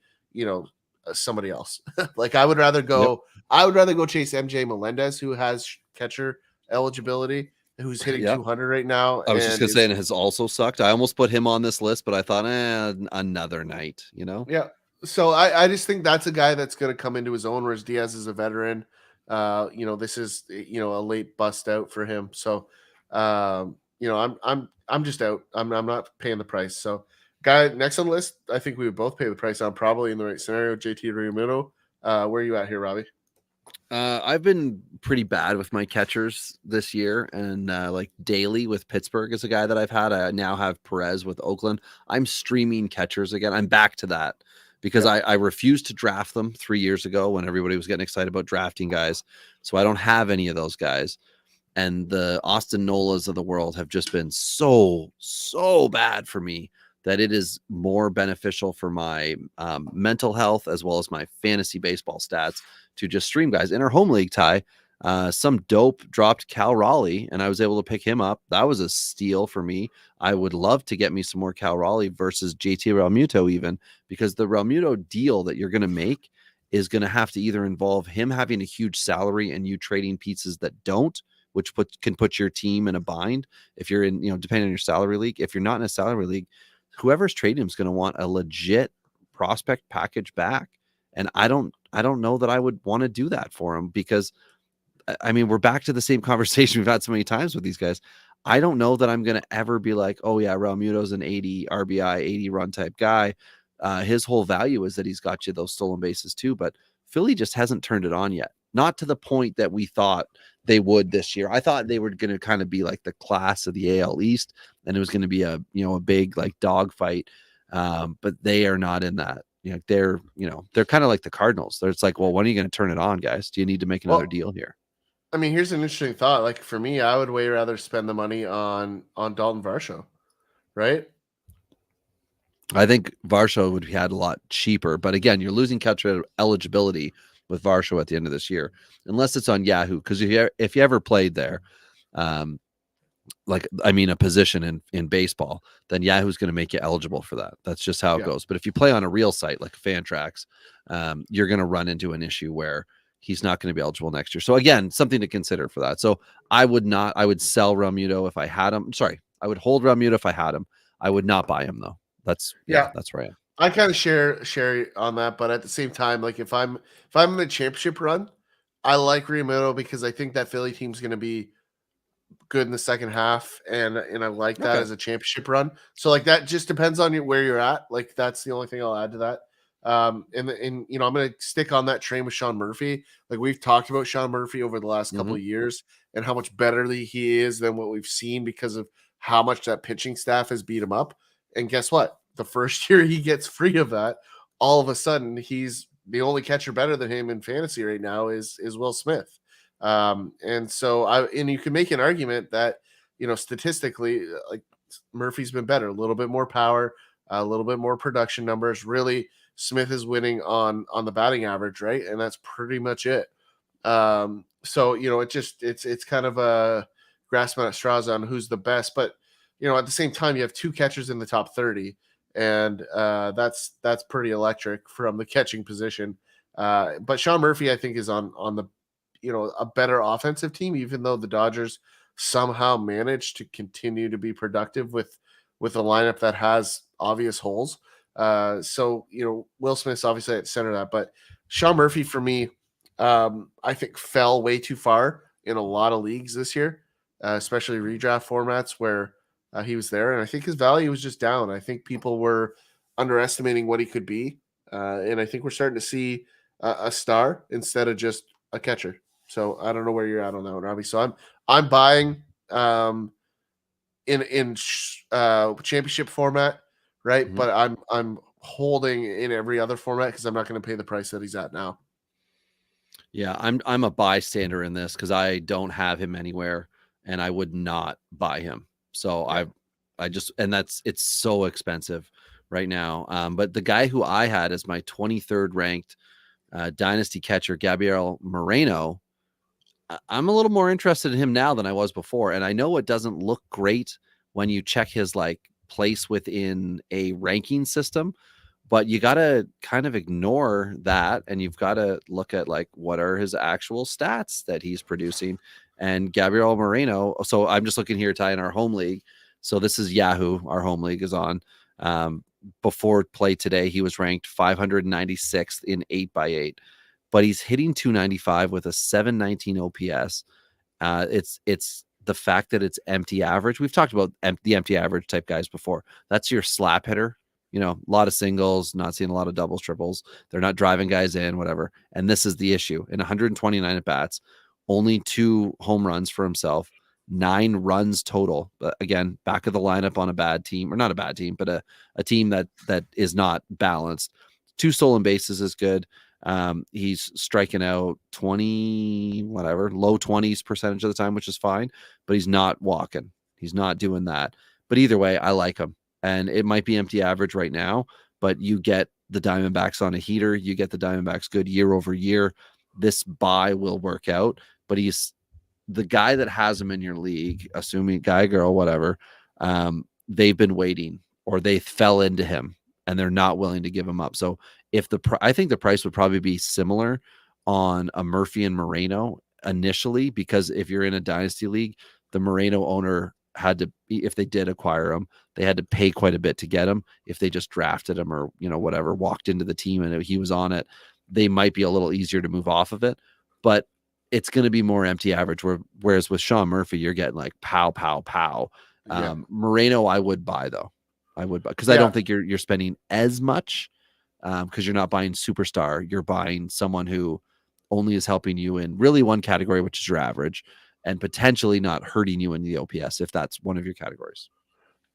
somebody else. Like I would rather go. Yep. I would rather go chase MJ Melendez, who has catcher eligibility, who's hitting 200 right now. I was just gonna say, and has also sucked. I almost put him on this list, but I thought, another night, Yeah. So I just think that's a guy that's going to come into his own, whereas Diaz is a veteran. This is a late bust out for him. So I'm just out. I'm not paying the price. So guy next on the list, I think we would both pay the price on, probably in the right scenario. JT Realmuto. Where are you at here, Robbie? I've been pretty bad with my catchers this year, and like Daly with Pittsburgh is a guy that I've had. I now have Perez with Oakland. I'm streaming catchers again. I'm back to that because I refused to draft them 3 years ago when everybody was getting excited about drafting guys. So I don't have any of those guys. And the Austin Nolas of the world have just been so bad for me that it is more beneficial for my mental health as well as my fantasy baseball stats to just stream guys. In our home league, Ty, some dope dropped Cal Raleigh, and I was able to pick him up. That was a steal for me. I would love to get me some more Cal Raleigh versus JT Realmuto even, because the Realmuto deal that you're going to make is going to have to either involve him having a huge salary and you trading pieces that don't, which can put your team in a bind if you're in, depending on your salary league. If you're not in a salary league, whoever's trading him is going to want a legit prospect package back. And I don't know that I would want to do that for him, because I mean, we're back to the same conversation we've had so many times with these guys. I don't know that I'm going to ever be like, oh yeah, Realmuto's an 80 RBI, 80 run type guy. His whole value is that he's got you those stolen bases too, but Philly just hasn't turned it on yet. Not to the point that we thought they would this year. I thought they were going to kind of be like the class of the AL East, and it was going to be a big like dogfight. But they are not in that. They're kind of like the Cardinals. It's like, well, when are you going to turn it on, guys? Do you need to make another deal here? I mean, here's an interesting thought. Like for me, I would way rather spend the money on Dalton Varsho, right? I think Varsho would be had a lot cheaper, but again, you're losing catcher eligibility with Varsho at the end of this year, unless it's on Yahoo. Because if you ever played there, a position in baseball, then Yahoo's going to make you eligible for that. That's just how it goes. But if you play on a real site like Fantrax, you're going to run into an issue where he's not going to be eligible next year. So again, something to consider for that. So I would sell Realmuto if I had him. Sorry, I would hold Realmuto if I had him. I would not buy him though. That's right. I kind of share on that, but at the same time, like if I'm in the championship run, I like Realmuto because I think that Philly team's going to be good in the second half, and I like that as a championship run. So like that just depends on where you're at. Like that's the only thing I'll add to that. And I'm going to stick on that train with Sean Murphy. Like we've talked about Sean Murphy over the last couple of years and how much better he is than what we've seen because of how much that pitching staff has beat him up. And guess what? The first year he gets free of that, all of a sudden he's the only catcher better than him in fantasy right now is Will Smith. And so you can make an argument that, statistically, like Murphy's been better, a little bit more power, a little bit more production numbers. Really, Smith is winning on the batting average, right? And that's pretty much it. So, it's kind of a grasping at straws on who's the best, but at the same time, you have two catchers in the top 30, and that's pretty electric from the catching position. But Sean Murphy, I think, is on the a better offensive team, even though the Dodgers somehow managed to continue to be productive with a lineup that has obvious holes. So Will Smith's obviously at the center of that, but Sean Murphy for me, I think fell way too far in a lot of leagues this year, especially redraft formats where he was there, and I think his value was just down. I think people were underestimating what he could be, and I think we're starting to see a star instead of just a catcher. So I don't know where you're at on that one, Robbie. So I'm buying in championship format, right? Mm-hmm. But I'm holding in every other format because I'm not going to pay the price that he's at now. Yeah, I'm a bystander in this because I don't have him anywhere, and I would not buy him. So I just, and it's so expensive right now. But the guy who I had as my 23rd ranked dynasty catcher, Gabriel Moreno, I'm a little more interested in him now than I was before. And I know it doesn't look great when you check his like place within a ranking system, but you got to kind of ignore that. And you've got to look at like, what are his actual stats that he's producing? And Gabriel Moreno. So I'm just looking here, Ty, in our home league. So this is Yahoo. Our home league is on. Before play today, he was ranked 596th in 8x8, but he's hitting 295 with a 719 OPS. It's the fact that it's empty average. We've talked about the empty average type guys before. That's your slap hitter a lot of singles, not seeing a lot of doubles, triples. They're not driving guys in, whatever. And this is the issue. In 129 at bats, only 2 home runs for himself, 9 runs total. But again, back of the lineup on a bad team, or not a bad team, but a team that is not balanced. 2 stolen bases is good. He's striking out 20, whatever, low 20s percentage of the time, which is fine, but he's not walking. He's not doing that. But either way, I like him. And it might be empty average right now, but you get the Diamondbacks on a heater. You get the Diamondbacks good year over year. This buy will work out, but he's the guy that has him in your league, assuming guy, girl, whatever. They've been waiting, or they fell into him and they're not willing to give him up. So if I think the price would probably be similar on a Murphy and Moreno initially, because if you're in a dynasty league, the Moreno owner had to, if they did acquire him, they had to pay quite a bit to get him. If they just drafted him or, whatever, walked into the team and he was on it, they might be a little easier to move off of it, but it's going to be more empty average. Whereas with Sean Murphy, you're getting like pow, pow, pow. Yeah. Moreno, I would buy though. I would buy, because I don't think you're spending as much, because you're not buying superstar. You're buying someone who only is helping you in really one category, which is your average, and potentially not hurting you in the OPS if that's one of your categories.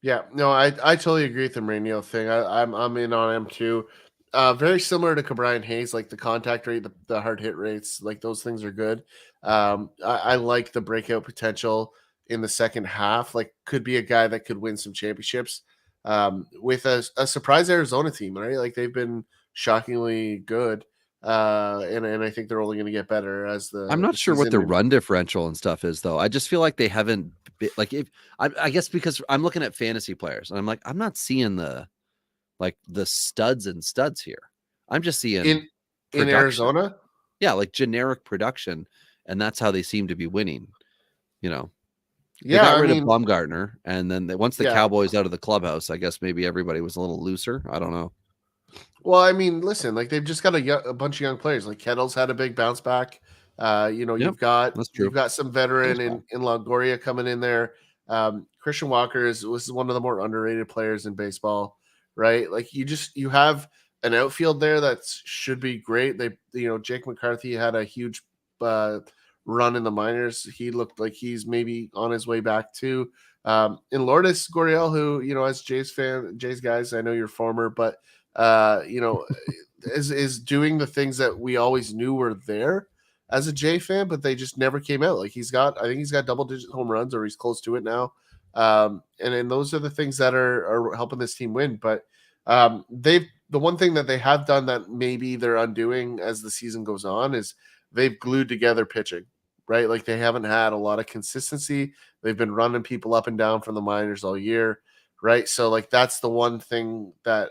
Yeah, no, I totally agree with the Mourinho thing. I'm in on him too. Very similar to Brian Hayes, like the contact rate, the hard hit rates, like those things are good. I like the breakout potential in the second half. Like, could be a guy that could win some championships with a surprise Arizona team, right? Like, they've been shockingly good. And I think they're only going to get better as I'm not sure what the run differential and stuff is, though. I just feel like they haven't I guess because I'm looking at fantasy players and I'm like, I'm not seeing the studs and studs here. I'm just seeing in Arizona. Yeah. Like generic production. And that's how they seem to be winning, They got rid of Bumgarner. And then once the Cowboys out of the clubhouse, I guess maybe everybody was a little looser. I don't know. Well, I mean, listen, like they've just got a bunch of young players. Like Kettle's had a big bounce back. You've got some veteran in Longoria coming in there. Christian Walker was one of the more underrated players in baseball, right? Like you have an outfield there that should be great. Jake McCarthy had a huge run in the minors. He looked like he's maybe on his way back too. In Lourdes Gurriel, who, as Jays guys, I know you're former, but is doing the things that we always knew were there as a Jay fan, but they just never came out. Like I think he's got double-digit home runs, or he's close to it now. And those are the things that are helping this team win. But the one thing that they have done that maybe they're undoing as the season goes on is they've glued together pitching, right? Like they haven't had a lot of consistency. They've been running people up and down from the minors all year, right? So like that's the one thing that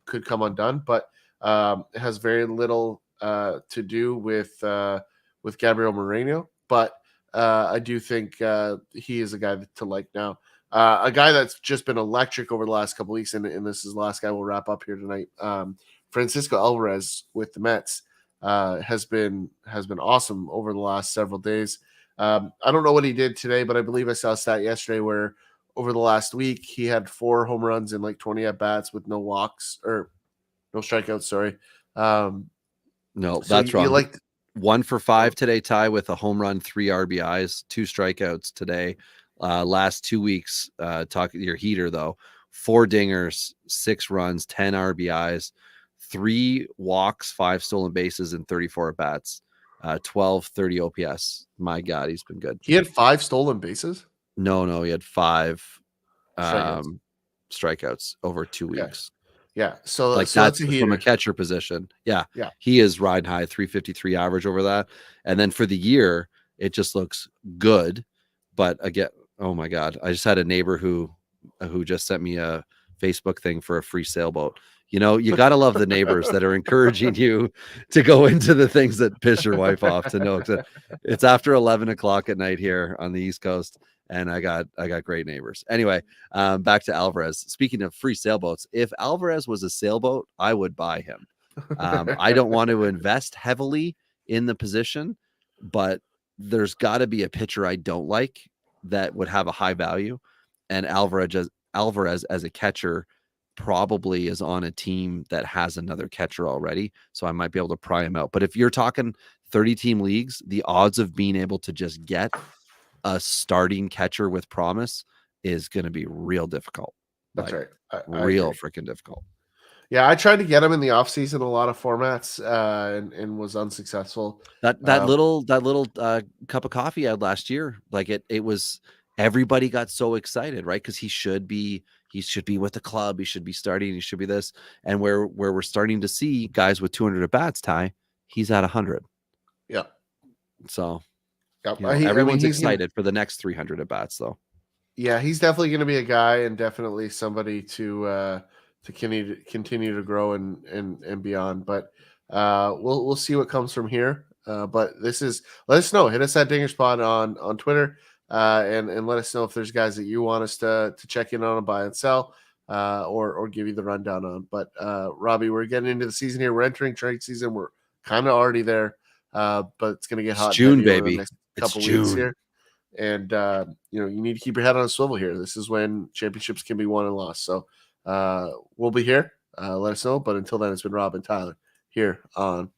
could come undone, but it has very little to do with Gabriel Moreno. But I do think he is a guy to like now. A guy that's just been electric over the last couple weeks, and this is the last guy we'll wrap up here tonight. Francisco Alvarez with the Mets has been awesome over the last several days. I don't know what he did today, but I believe I saw a stat yesterday where over the last week, he had 4 home runs and like 20 at bats with no walks or no strikeouts. Sorry. No, that's wrong. 1 for 5 today, Ty, with a home run, 3 RBIs, 2 strikeouts today. Last 2 weeks, talk your heater though, 4 dingers, 6 runs, 10 RBIs, 3 walks, 5 stolen bases, and 34 at bats. 1230 OPS. My God, he's been good. He had 5 stolen bases. No, he had 5 strikeouts over 2 weeks. Yeah. So that's from a catcher position. Yeah. He is riding high, 353 average over that. And then for the year, it just looks good. But again, oh my God, I just had a neighbor who just sent me a Facebook thing for a free sailboat. You got to love the neighbors that are encouraging you to go into the things that piss your wife off, to know it's after 11 o'clock at night here on the East Coast. And I got great neighbors. Anyway, back to Alvarez. Speaking of free sailboats, if Alvarez was a sailboat, I would buy him. I don't want to invest heavily in the position, but there's got to be a pitcher I don't like that would have a high value. And Alvarez as a catcher probably is on a team that has another catcher already, so I might be able to pry him out. But if you're talking 30-team leagues, the odds of being able to just get a starting catcher with promise is going to be real difficult. That's Like, right. real freaking difficult. Yeah, I tried to get him in the offseason a lot of formats and was unsuccessful. That little cup of coffee I had last year, like it was, everybody got so excited, right? Because he should be with the club, he should be starting, he should be this, and where we're starting to see guys with 200 at bats, Ty, he's at 100. Yeah. So Yep. everyone's excited for the next 300 at bats, though. Yeah, he's definitely going to be a guy and definitely somebody to continue to grow and beyond. But we'll see what comes from here. But let us know. Hit us at DingersPod on Twitter and let us know if there's guys that you want us to check in on and buy and sell or give you the rundown on. But Robbie, we're getting into the season here. We're entering trade season. We're kind of already there, but it's going to get hot. It's June, baby. Over the next couple It's weeks June. here. And you need to keep your head on a swivel here. This is when championships can be won and lost. So we'll be here. Let us know. But until then, it's been Rob and Tyler here on